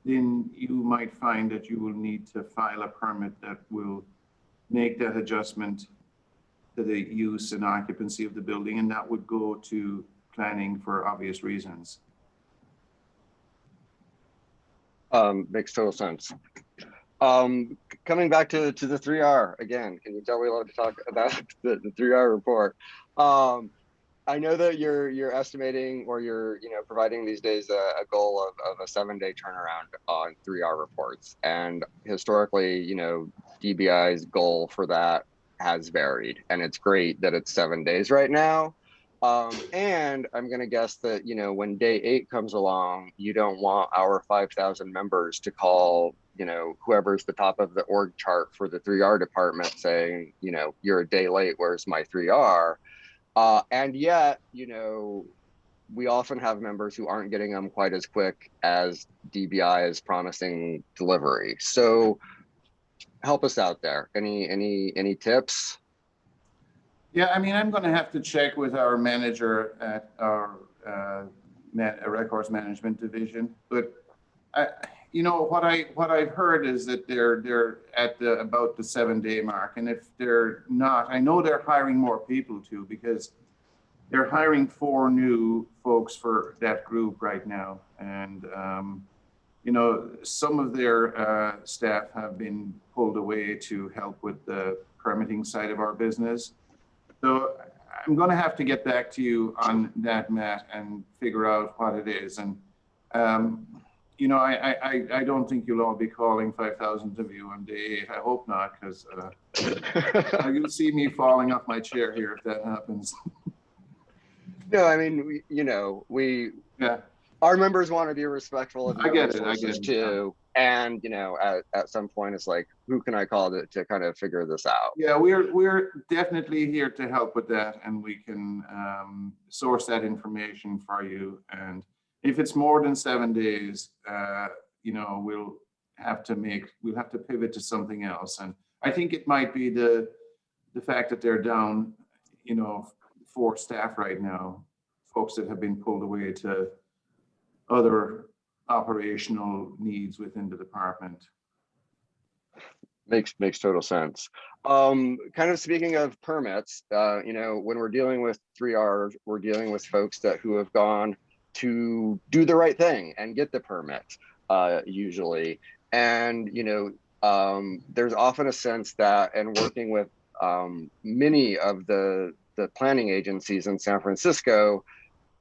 then you might find that you will need to file a permit that will make that adjustment to the use and occupancy of the building, and that would go to planning for obvious reasons. Makes total sense. Coming back to the 3R again, can you tell me a lot to talk about the 3R report? I know that you're estimating, or you're providing these days a goal of a 7-day turnaround on 3R reports, and historically, DBI's goal for that has varied, and it's great that it's 7 days right now. And I'm going to guess that when day 8 comes along, you don't want our 5,000 members to call whoever's the top of the org chart for the 3R department saying, you're a day late, where's my 3R? And yet, we often have members who aren't getting them quite as quick as DBI is promising delivery. So help us out there. Any tips? Yeah, I mean, I'm going to have to check with our manager at our records management division, but what I've heard is that they're at about the 7-day mark, and if they're not, I know they're hiring more people too, because they're hiring 4 new folks for that group right now, and some of their staff have been pulled away to help with the permitting side of our business. So I'm going to have to get back to you on that, Matt, and figure out what it is. And I don't think you'll all be calling 5,000 of you on day 8. I hope not, because you'll see me falling off my chair here if that happens. No, I mean, Yeah. Our members want to be respectful of I get it. too. And at some point, it's like, who can I call to kind of figure this out? Yeah, we're definitely here to help with that, and we can source that information for you. And if it's more than 7 days, we'll have to pivot to something else. And I think it might be the fact that they're down, 4 staff right now, folks that have been pulled away to other operational needs within the department. Makes total sense. Kind of speaking of permits, when we're dealing with 3R, we're dealing with folks who have gone to do the right thing and get the permit, usually. And there's often a sense that, and working with many of the planning agencies in San Francisco,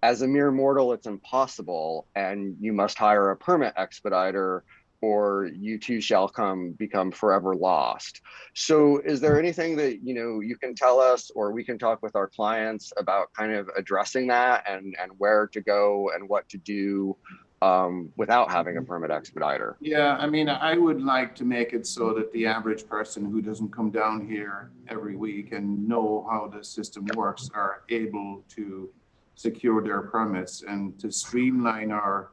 as a mere mortal, it's impossible, and you must hire a permit expediter, or you too shall become forever lost. So is there anything that you can tell us, or we can talk with our clients about kind of addressing that, and where to go and what to do without having a permit expediter? Yeah, I mean, I would like to make it so that the average person who doesn't come down here every week and know how the system works are able to secure their permits, and to streamline our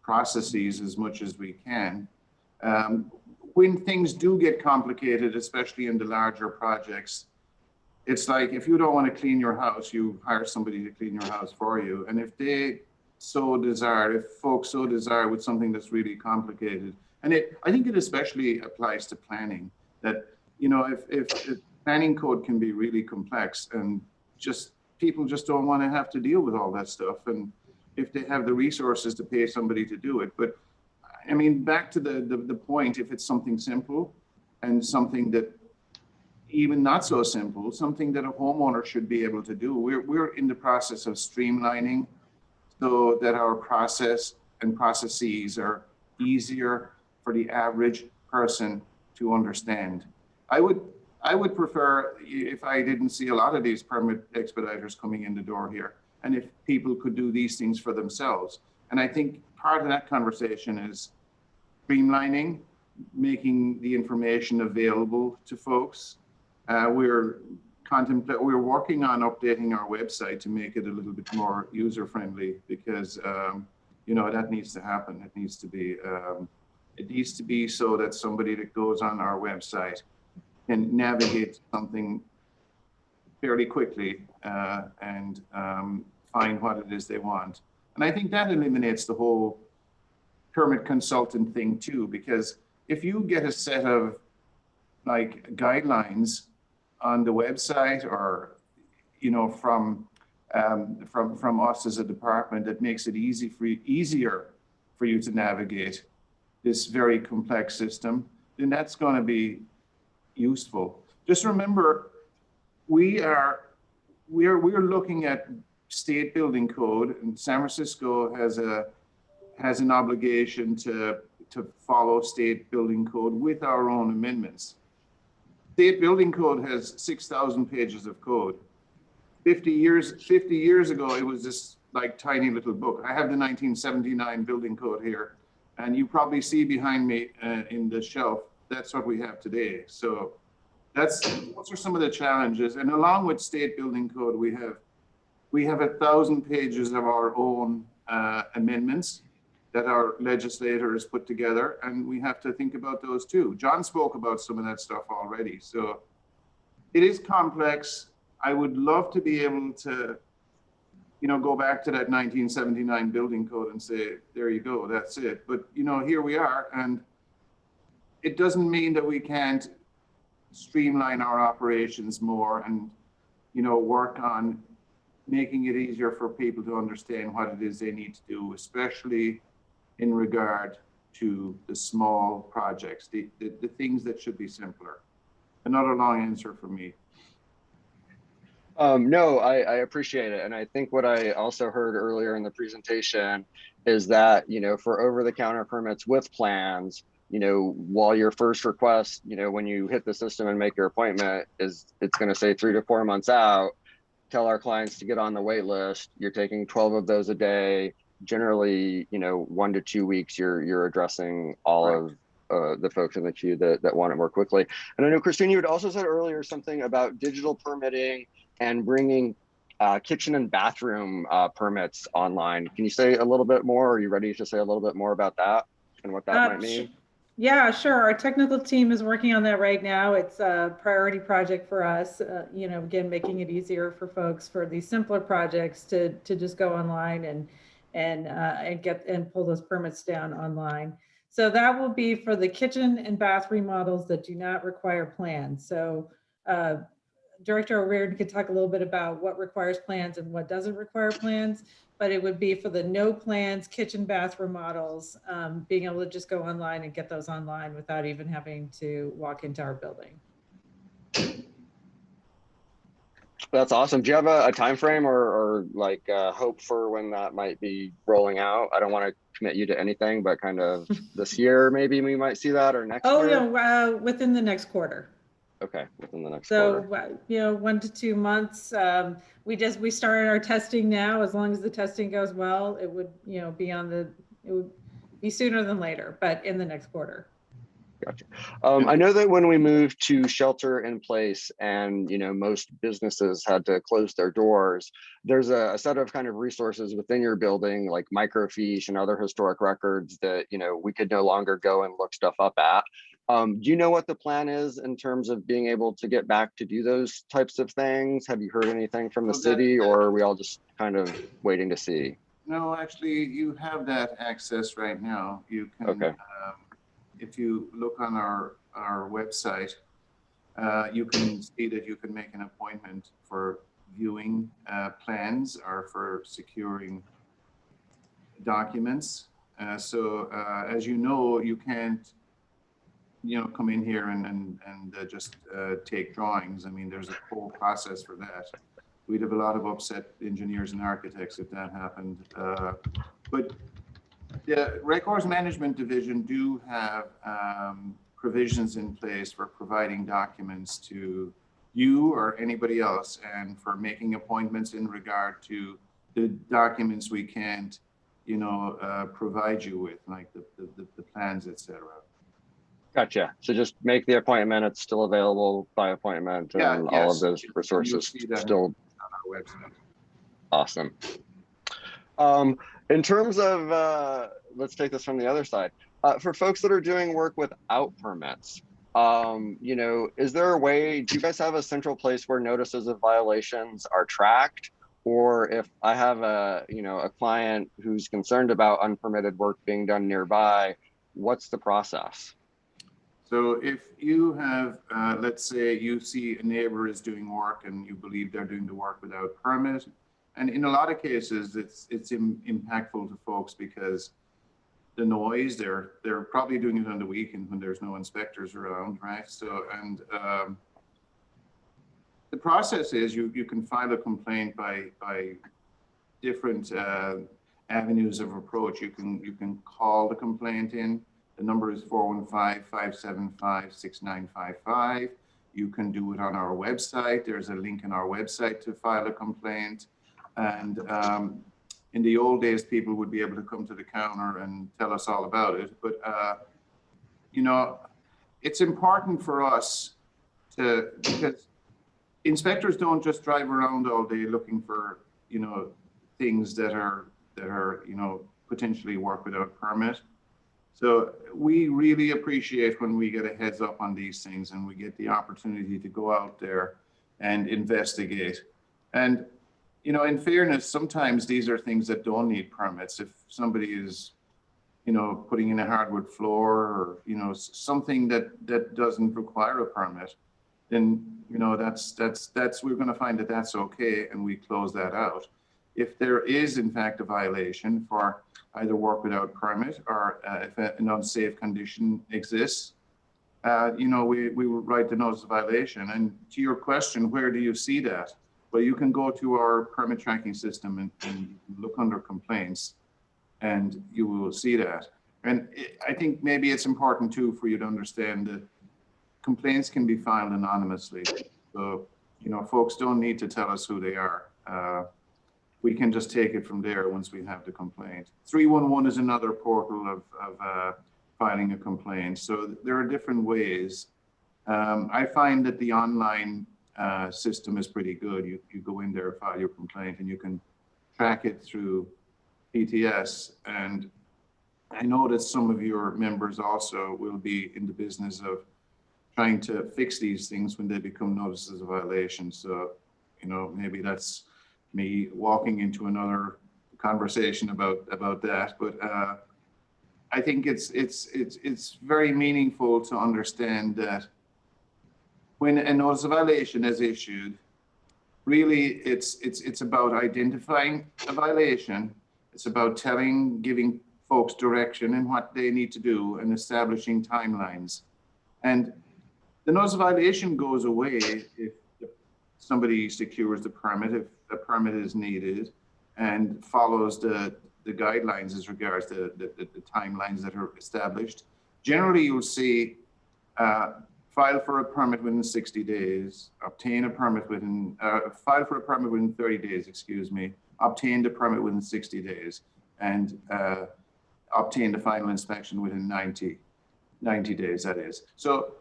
processes as much as we can. When things do get complicated, especially in the larger projects, it's like, if you don't want to clean your house, you hire somebody to clean your house for you. And if they so desire, if folks so desire with something that's really complicated, and I think it especially applies to planning, that, if planning code can be really complex, and people just don't want to have to deal with all that stuff, and if they have the resources to pay somebody to do it. But I mean, back to the point, if it's something simple, and something that even not so simple, something that a homeowner should be able to do, we're in the process of streamlining so that our process and processes are easier for the average person to understand. I would prefer if I didn't see a lot of these permit expediters coming in the door here, and if people could do these things for themselves. And I think part of that conversation is streamlining, making the information available to folks. We're working on updating our website to make it a little bit more user-friendly, because that needs to happen. It needs to be so that somebody that goes on our website can navigate something fairly quickly and find what it is they want. And I think that eliminates the whole permit consultant thing too, because if you get a set of guidelines on the website, or from us as a department, that makes it easier for you to navigate this very complex system, then that's going to be useful. Just remember, we're looking at state building code, and San Francisco has an obligation to follow state building code with our own amendments. State building code has 6,000 pages of code. 50 years ago, it was this like tiny little book. I have the 1979 building code here, and you probably see behind me in the shelf, that's what we have today. So those are some of the challenges. And along with state building code, we have 1,000 pages of our own amendments that our legislators put together, and we have to think about those too. John spoke about some of that stuff already. So it is complex. I would love to be able to, go back to that 1979 building code and say, there you go, that's it. But, here we are, and it doesn't mean that we can't streamline our operations more and, work on making it easier for people to understand what it is they need to do, especially in regard to the small projects, the things that should be simpler. Another long answer from me. No, I appreciate it. And I think what I also heard earlier in the presentation is that, for over-the-counter permits with plans, while your first request, when you hit the system and make your appointment, it's going to say 3 to 4 months out, tell our clients to get on the wait list. You're taking 12 of those a day. Generally, 1 to 2 weeks, you're addressing all of the folks in the queue that want it more quickly. And I know, Christine, you had also said earlier something about digital permitting and bringing kitchen and bathroom permits online. Can you say a little bit more? Are you ready to say a little bit more about that and what that might mean? Yeah, sure. Our technical team is working on that right now. It's a priority project for us. Again, making it easier for folks for these simpler projects to just go online and pull those permits down online. So that will be for the kitchen and bath remodels that do not require plans. So Director O'Riordan could talk a little bit about what requires plans and what doesn't require plans, but it would be for the no plans kitchen bath remodels, being able to just go online and get those online without even having to walk into our building. That's awesome. Do you have a time frame or like hope for when that might be rolling out? I don't want to commit you to anything, but kind of this year, maybe we might see that, or next year? Yeah, within the next quarter. Okay, within the next quarter. So, 1 to 2 months. We started our testing now. As long as the testing goes well, it would, it would be sooner than later, but in the next quarter. Gotcha. I know that when we moved to shelter in place and, most businesses had to close their doors, there's a set of kind of resources within your building, like microfiche and other historic records that, we could no longer go and look stuff up at. Do you know what the plan is in terms of being able to get back to do those types of things? Have you heard anything from the city, or are we all just kind of waiting to see? No, actually, you have that access right now. You can, okay. If you look on our website, you can see that you can make an appointment for viewing plans or for securing documents. So as you know, you can't come in here and just take drawings. I mean, there's a whole process for that. We'd have a lot of upset engineers and architects if that happened. But the Records Management Division do have provisions in place for providing documents to you or anybody else, and for making appointments in regard to the documents we can't, provide you with, like the plans, etc. Gotcha. So just make the appointment. It's still available by appointment, and all of those resources still on our website. Awesome. In terms of, let's take this from the other side. For folks that are doing work without permits, is there a way, do you guys have a central place where notices of violations are tracked? Or if I have a client who's concerned about unpermitted work being done nearby, what's the process? So if you have, let's say you see a neighbor is doing work and you believe they're doing the work without permit, and in a lot of cases, it's impactful to folks because the noise, they're probably doing it on the weekend when there's no inspectors around, right? So, and the process is you can file a complaint by different avenues of approach. You can call the complaint in. The number is 415-575-6955. You can do it on our website. There's a link on our website to file a complaint. And in the old days, people would be able to come to the counter and tell us all about it. But, you know, it's important for us because inspectors don't just drive around all day looking for, you know, things that are, you know, potentially work without a permit. So we really appreciate when we get a heads up on these things and we get the opportunity to go out there and investigate. And, you know, in fairness, sometimes these are things that don't need permits. If somebody is, you know, putting in a hardwood floor or, you know, something that doesn't require a permit, then, you know, we're going to find that that's okay, and we close that out. If there is in fact a violation for either work without permit or if an unsafe condition exists, you know, we will write the notice of violation. And to your question, where do you see that? Well, you can go to our permit tracking system and look under complaints, and you will see that. And I think maybe it's important too for you to understand that complaints can be filed anonymously. So, you know, folks don't need to tell us who they are. We can just take it from there once we have the complaint. 311 is another portal of filing a complaint. So there are different ways. I find that the online system is pretty good. You go in there, file your complaint, and you can track it through PTS. And I know that some of your members also will be in the business of trying to fix these things when they become notices of violation. So, you know, maybe that's me walking into another conversation about that. But I think it's very meaningful to understand that when a notice of violation is issued, really it's about identifying a violation. It's about giving folks direction in what they need to do and establishing timelines. And the notice of violation goes away if somebody secures the permit, if a permit is needed, and follows the guidelines as regards to the timelines that are established. Generally, you'll see file for a permit within 60 days, obtain a permit within, file for a permit within 30 days, excuse me, obtain the permit within 60 days, and obtain the final inspection within 90 days, that is. So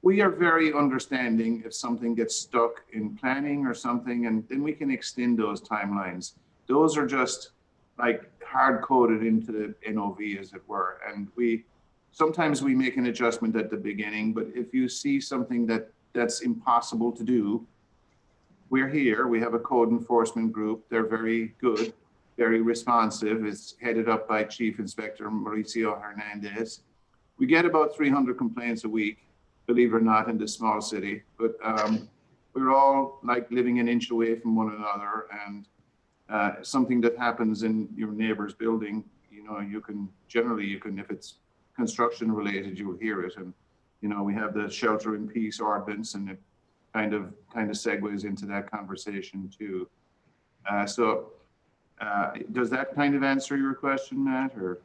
we are very understanding if something gets stuck in planning or something, and then we can extend those timelines. Those are just like hard coded into the NOV, as it were. And sometimes we make an adjustment at the beginning, but if you see something that's impossible to do, we're here. We have a code enforcement group. They're very good, very responsive. It's headed up by Chief Inspector Mauricio Hernandez. We get about 300 complaints a week, believe it or not, in this small city, but we're all like living an inch away from one another, and something that happens in your neighbor's building, you know, you can, if it's construction related, you'll hear it. And, you know, we have the Shelter in Peace Ordinance, and it kind of segues into that conversation too. Does that kind of answer your question, Matt, or?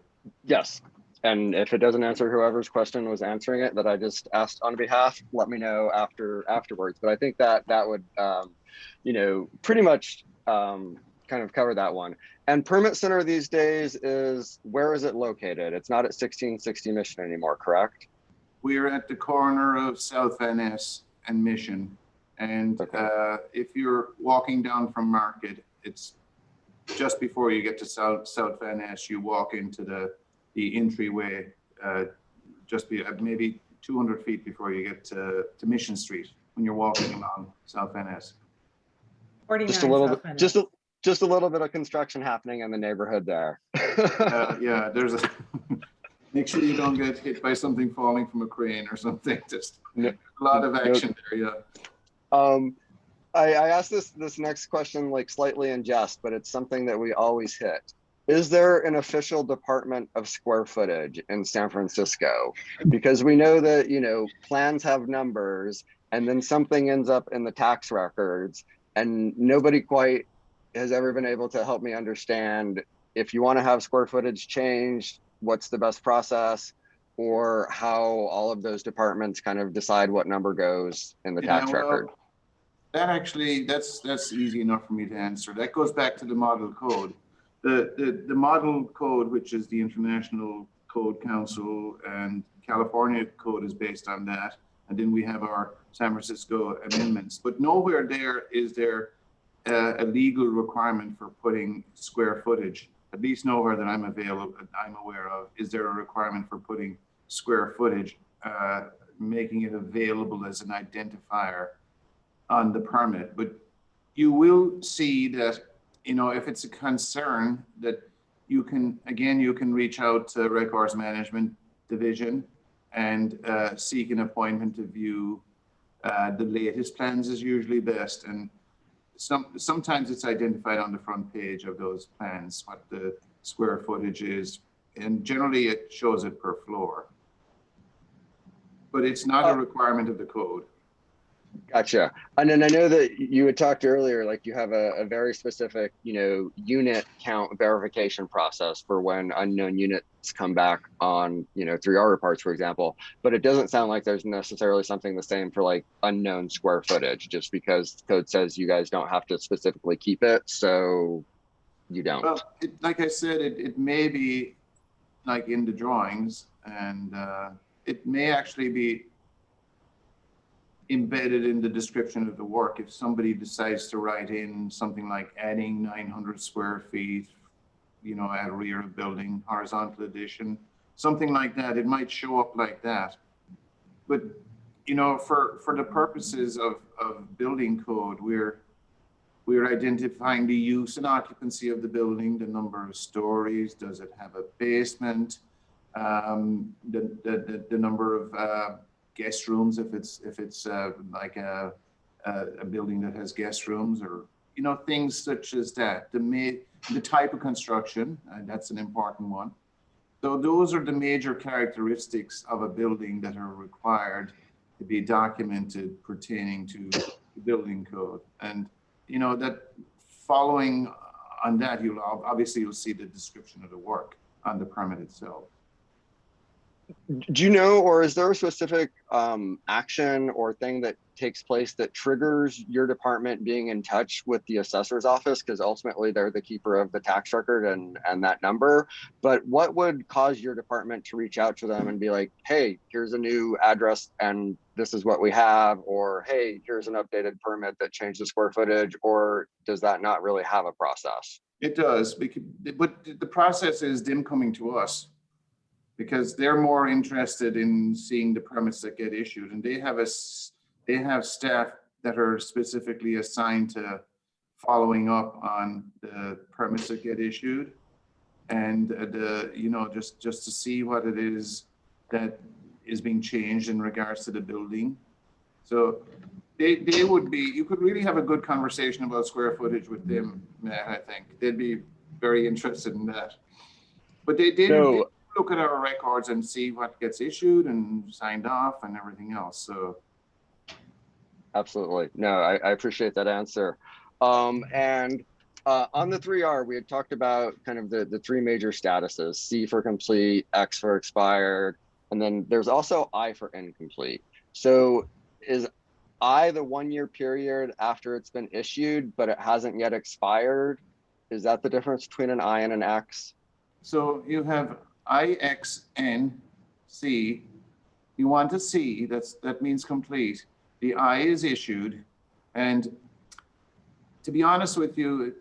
Yes. And if it doesn't answer whoever's question was answering it that I just asked on behalf, let me know afterwards. But I think that would, you know, pretty much kind of cover that one. And Permit Center these days where is it located? It's not at 1660 Mission anymore, correct? We're at the corner of South Van Ness and Mission. And okay. If you're walking down from Market, it's just before you get to South Van Ness, you walk into the entryway, just maybe 200 feet before you get to Mission Street when you're walking along South Van Ness. Just a little bit of construction happening in the neighborhood there. Yeah, there's make sure you don't get hit by something falling from a crane or something. Just a lot of action there, yeah. I asked this next question like slightly in jest, but it's something that we always hit. Is there an official department of square footage in San Francisco? Because we know that, you know, plans have numbers, and then something ends up in the tax records, and nobody quite has ever been able to help me understand if you want to have square footage changed, what's the best process, or how all of those departments kind of decide what number goes in the tax record? That actually, that's easy enough for me to answer. That goes back to the model code. The model code, which is the International Code Council, and California code is based on that. And then we have our San Francisco amendments. But nowhere there is there a legal requirement for putting square footage. At least nowhere that I'm aware of, is there a requirement for putting square footage, making it available as an identifier on the permit. But you will see that, you know, if it's a concern, that you can, again, you can reach out to Records Management Division and seek an appointment to view the latest plans is usually best. And sometimes it's identified on the front page of those plans, what the square footage is. And generally it shows it per floor. But it's not a requirement of the code. Gotcha. And then I know that you had talked earlier, like you have a very specific, you know, unit count verification process for when unknown units come back on, you know, 3R reports, for example. But it doesn't sound like there's necessarily something the same for like unknown square footage, just because code says you guys don't have to specifically keep it. So you don't. Well, like I said, it may be like in the drawings, and it may actually be embedded in the description of the work. If somebody decides to write in something like adding 900 square feet, you know, at rear of building, horizontal addition, something like that, it might show up like that. But, you know, for the purposes of building code, we're identifying the use and occupancy of the building, the number of stories, does it have a basement, the number of guest rooms, if it's like a building that has guest rooms, or, you know, things such as that. The type of construction, that's an important one. So those are the major characteristics of a building that are required to be documented pertaining to the building code. And, you know, that following on that, you'll see the description of the work on the permit itself. Do you know, or is there a specific action or thing that takes place that triggers your department being in touch with the assessor's office? Because ultimately they're the keeper of the tax record and that number. But what would cause your department to reach out to them and be like, hey, here's a new address and this is what we have, or hey, here's an updated permit that changed the square footage? Or does that not really have a process? It does, but the process is them coming to us, because they're more interested in seeing the permits that get issued, and they have staff that are specifically assigned to following up on the permits that get issued, and you know, just to see what it is that is being changed in regards to the building. So they would be, you could really have a good conversation about square footage with them, Matt. I think they'd be very interested in that. But they look at our records and see what gets issued and signed off and everything else. So absolutely. No, I appreciate that answer. And on the 3R, we had talked about kind of the three major statuses: C for complete, X for expired, and then there's also I for incomplete. So is I the 1 year period after it's been issued, but it hasn't yet expired? Is that the difference between an I and an X? So you have I, X, N, C. You want a C, that means complete. The I is issued, and to be honest with you,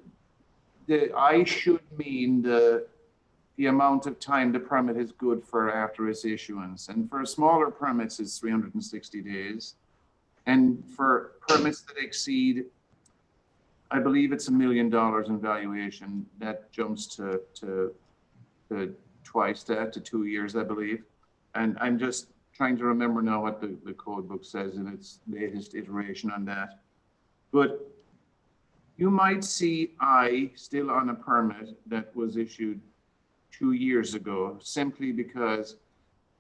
the I should mean the amount of time the permit is good for after its issuance. And for smaller permits, it's 360 days. And for permits that exceed, I believe it's $1 million in valuation, that jumps to twice that, to 2 years, I believe. And I'm just trying to remember now what the code book says in its latest iteration on that. But you might see I still on a permit that was issued 2 years ago, simply because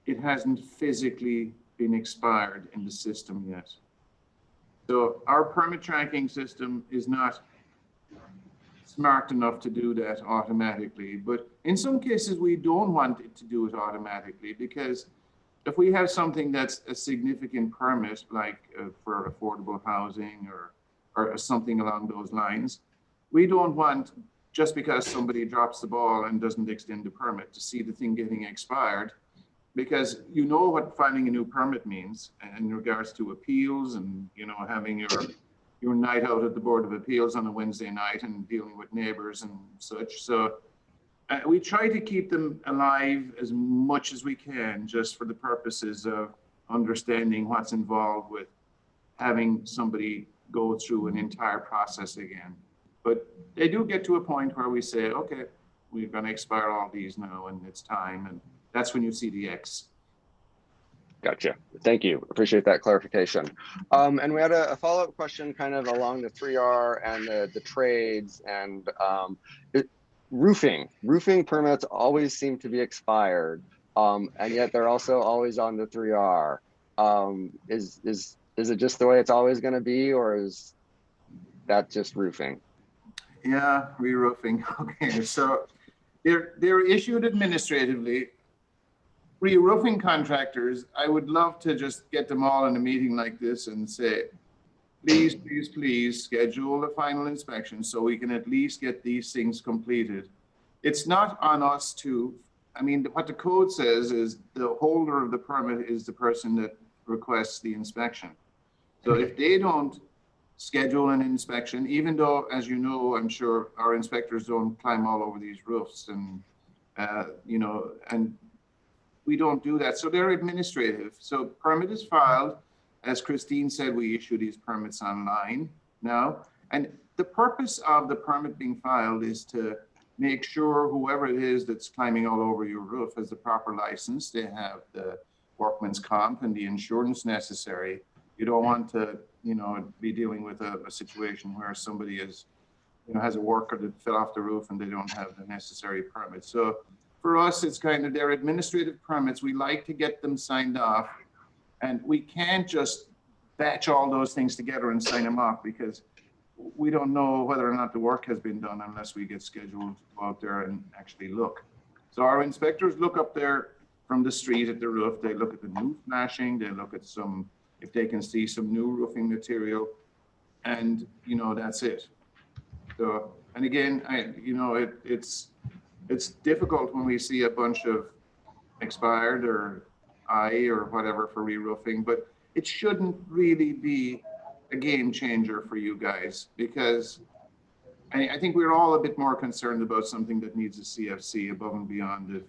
it hasn't physically been expired in the system yet. So our permit tracking system is not smart enough to do that automatically. But in some cases, we don't want it to do it automatically, because if we have something that's a significant permit, like for affordable housing or something along those lines, we don't want, just because somebody drops the ball and doesn't extend the permit, to see the thing getting expired, because you know what filing a new permit means in regards to appeals and, you know, having your night out at the Board of Appeals on a Wednesday night and dealing with neighbors and such. So we try to keep them alive as much as we can, just for the purposes of understanding what's involved with having somebody go through an entire process again. But they do get to a point where we say, okay, we're going to expire all these now and it's time. And that's when you see the X. Gotcha. Thank you. Appreciate that clarification. And we had a follow-up question kind of along the 3R and the trades and roofing. Roofing permits always seem to be expired, and yet they're also always on the 3R. Is it just the way it's always going to be, or is that just roofing? Yeah, re-roofing. Okay, so they're issued administratively. Re-roofing contractors, I would love to just get them all in a meeting like this and say, please, please, please schedule a final inspection so we can at least get these things completed. It's not on us to, I mean, what the code says is the holder of the permit is the person that requests the inspection. So if they don't schedule an inspection, even though, as you know, I'm sure our inspectors don't climb all over these roofs and, you know, and we don't do that. So they're administrative. So permit is filed. As Christine said, we issue these permits online now. And the purpose of the permit being filed is to make sure whoever it is that's climbing all over your roof has the proper license. They have the workman's comp and the insurance necessary. You don't want to, you know, be dealing with a situation where somebody is, you know, has a worker that fell off the roof and they don't have the necessary permit. So for us, it's kind of their administrative permits. We like to get them signed off, and we can't just batch all those things together and sign them off, because we don't know whether or not the work has been done unless we get scheduled to go out there and actually look. So our inspectors look up there from the street at the roof. They look at the new flashing. They look at some, if they can see some new roofing material, and, you know, that's it. So, and again, you know, it's difficult when we see a bunch of expired or whatever for re-roofing, but it shouldn't really be a game changer for you guys, because I think we're all a bit more concerned about something that needs a CFC above and beyond if,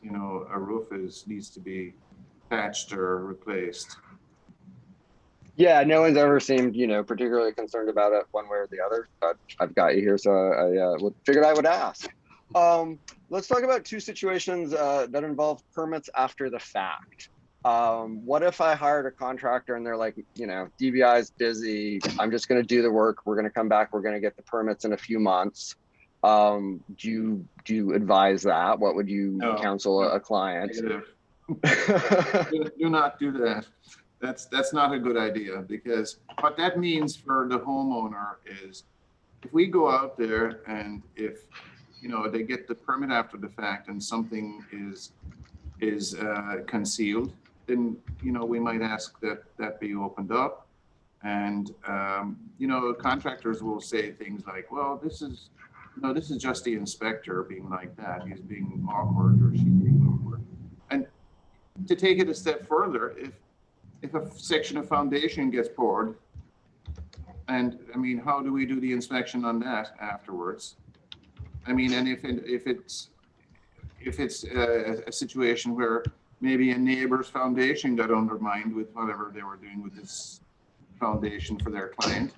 you know, a roof needs to be patched or replaced. Yeah, no one's ever seemed, you know, particularly concerned about it one way or the other, but I've got you here, so I figured I would ask. Let's talk about two situations that involve permits after the fact. What if I hired a contractor and they're like, you know, DBI is busy, I'm just going to do the work, we're going to come back, we're going to get the permits in a few months. Do you advise that? What would you counsel a client? Do not do that. That's not a good idea, because what that means for the homeowner is, if we go out there and if, you know, they get the permit after the fact and something is concealed, then, you know, we might ask that be opened up. And, you know, contractors will say things like, well, this is just the inspector being like that. He's being awkward, or she's being awkward. And to take it a step further, if a section of foundation gets poured, and I mean, how do we do the inspection on that afterwards? I mean, and if it's a situation where maybe a neighbor's foundation got undermined with whatever they were doing with this foundation for their client,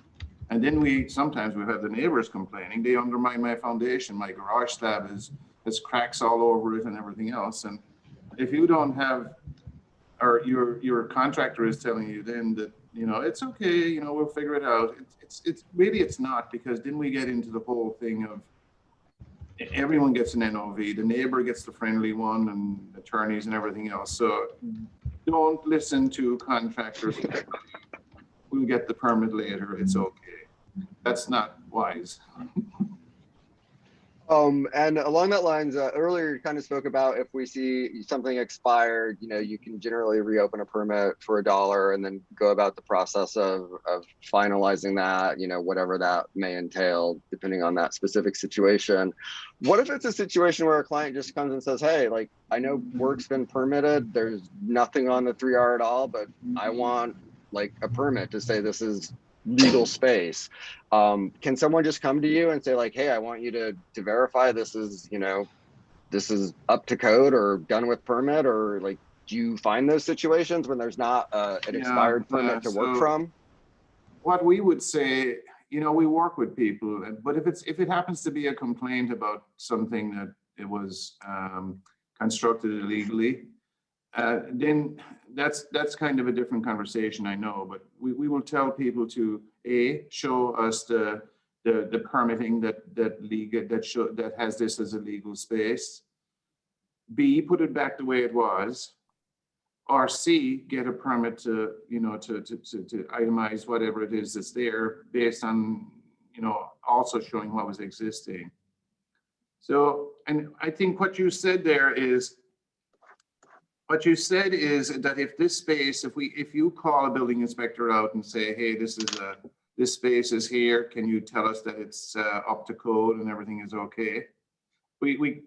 and then sometimes we have the neighbors complaining, they undermine my foundation, my garage slab has cracks all over it and everything else. And if you don't have, or your contractor is telling you then that, you know, it's okay, you know, we'll figure it out. It's really, it's not, because then we get into the whole thing of everyone gets an NOV, the neighbor gets the friendly one, and attorneys and everything else. So don't listen to contractors. We'll get the permit later, it's okay. That's not wise. And along that lines, earlier you kind of spoke about if we see something expired, you can generally reopen a permit for $1 and then go about the process of finalizing that, whatever that may entail, depending on that specific situation. What if it's a situation where a client just comes and says, hey, like, I know work's been permitted, there's nothing on the 3R at all, but I want like a permit to say this is legal space. Can someone just come to you and say like, hey, I want you to verify this is, this is up to code or done with permit, or like, do you find those situations when there's not an expired permit to work from? What we would say, we work with people, but if it happens to be a complaint about something that it was constructed illegally, then that's kind of a different conversation, I know, but we will tell people to show us the permitting that has this as a legal space. B, put it back the way it was. Or C, get a permit to itemize whatever it is that's there based on also showing what was existing. So, and I think what you said there is. What you said is that if this space, if you call a building inspector out and say, hey, this space is here, can you tell us that it's up to code and everything is okay? We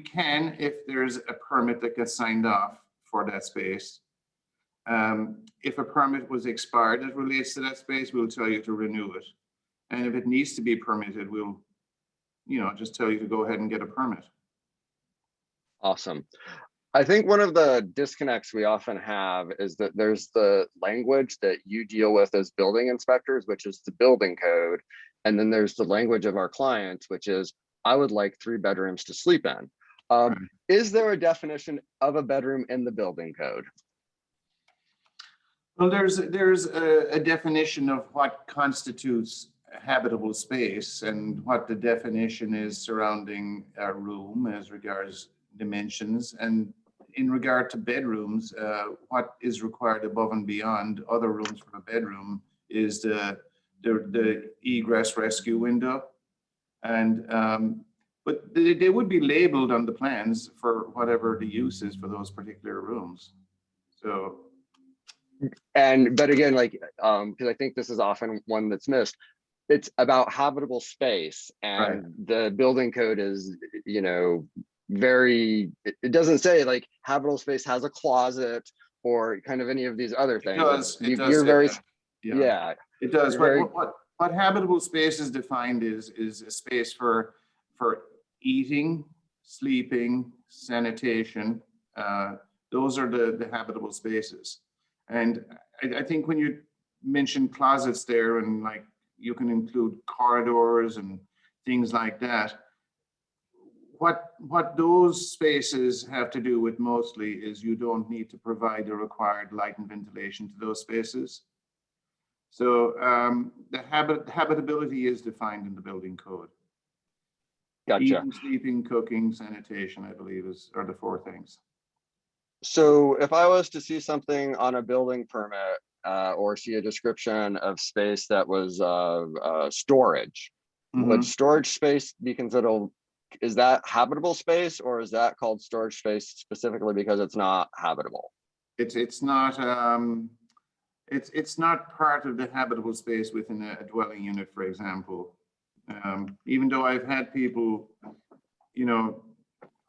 can, if there's a permit that gets signed off for that space. If a permit was expired that relates to that space, we'll tell you to renew it. And if it needs to be permitted, we'll just tell you to go ahead and get a permit. Awesome. I think one of the disconnects we often have is that there's the language that you deal with as building inspectors, which is the building code. And then there's the language of our clients, which is, I would like 3 bedrooms to sleep in. Right. Is there a definition of a bedroom in the building code? Well, there's a definition of what constitutes a habitable space and what the definition is surrounding a room as regards dimensions, and in regard to bedrooms, what is required above and beyond other rooms from a bedroom is the egress rescue window, and but they would be labeled on the plans for whatever the use is for those particular rooms. So, but again, like, because I think this is often one that's missed. It's about habitable space, and right. The building code is, very, it doesn't say like habitable space has a closet or kind of any of these other things. It does. You're very, yeah, it does. Very, what habitable space is defined is a space for eating, sleeping, sanitation. Those are the habitable spaces. And I think when you mentioned closets there, and like you can include corridors and things like that, what those spaces have to do with mostly is you don't need to provide the required light and ventilation to those spaces. So the habitability is defined in the building code. Gotcha. Eating, sleeping, cooking, sanitation, I believe are the 4 things. So if I was to see something on a building permit or see a description of space that was storage, would storage space be considered, is that habitable space, or is that called storage space specifically because it's not habitable? It's not it's not part of the habitable space within a dwelling unit, for example. Even though I've had people,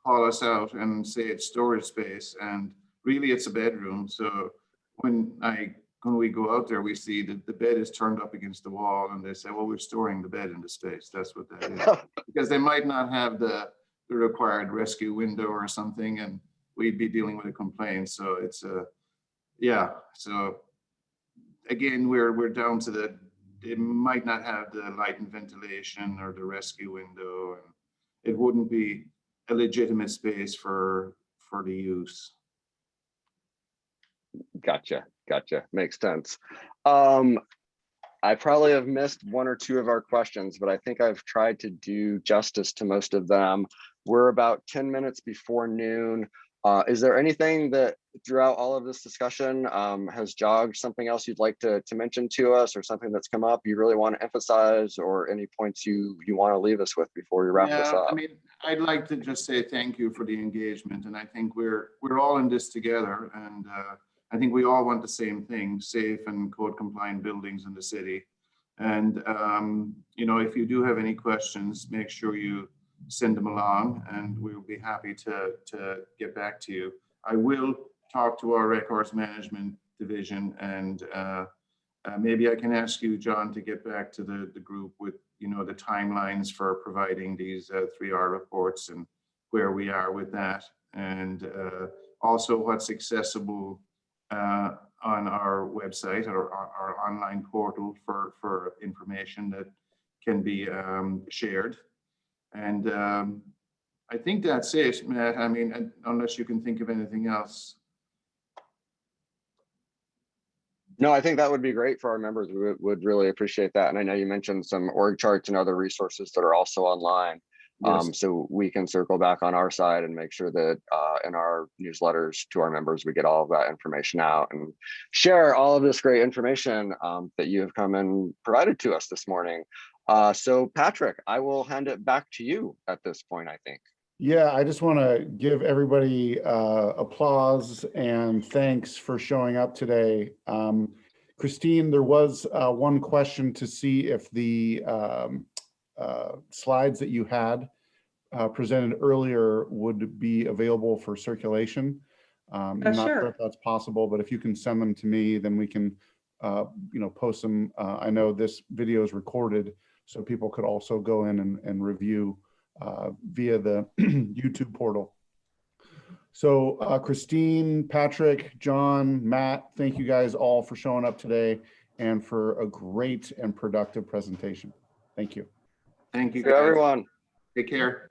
call us out and say it's storage space, and really it's a bedroom. So when we go out there, we see that the bed is turned up against the wall, and they say, well, we're storing the bed in the space. That's what that is. Because they might not have the required rescue window or something, and we'd be dealing with a complaint. So it's so again, we're down to they might not have the light and ventilation or the rescue window, and it wouldn't be a legitimate space for the use. Gotcha. Makes sense. I probably have missed 1 or 2 of our questions, but I think I've tried to do justice to most of them. We're about 10 minutes before noon. Is there anything that throughout all of this discussion has jogged something else you'd like to mention to us, or something that's come up you really want to emphasize, or any points you want to leave us with before we wrap this up? I mean, I'd like to just say thank you for the engagement, and I think we're all in this together, and I think we all want the same thing: safe and code compliant buildings in the city. And you know, if you do have any questions, make sure you send them along, and we'll be happy to get back to you. I will talk to our records management division, and maybe I can ask you, John, to get back to the group with, you know, the timelines for providing these 3R reports and where we are with that, and also what's accessible on our website or our online portal for information that can be shared. And I think that's it, Matt. I mean, unless you can think of anything else. No, I think that would be great for our members. We would really appreciate that. And I know you mentioned some org charts and other resources that are also online. Yes. So we can circle back on our side and make sure that in our newsletters to our members, we get all of that information out and share all of this great information that you have come and provided to us this morning. So Patrick, I will hand it back to you at this point, I think. Yeah, I just want to give everybody applause and thanks for showing up today. Christine, there was one question to see if the slides that you had presented earlier would be available for circulation. Not sure if that's possible, but if you can send them to me, then we can you know, post them. I know this video is recorded, so people could also go in and review via the YouTube portal. So Christine, Patrick, John, Matt, thank you guys all for showing up today and for a great and productive presentation. Thank you. Thank you, Thank you, guys. everyone. Take care.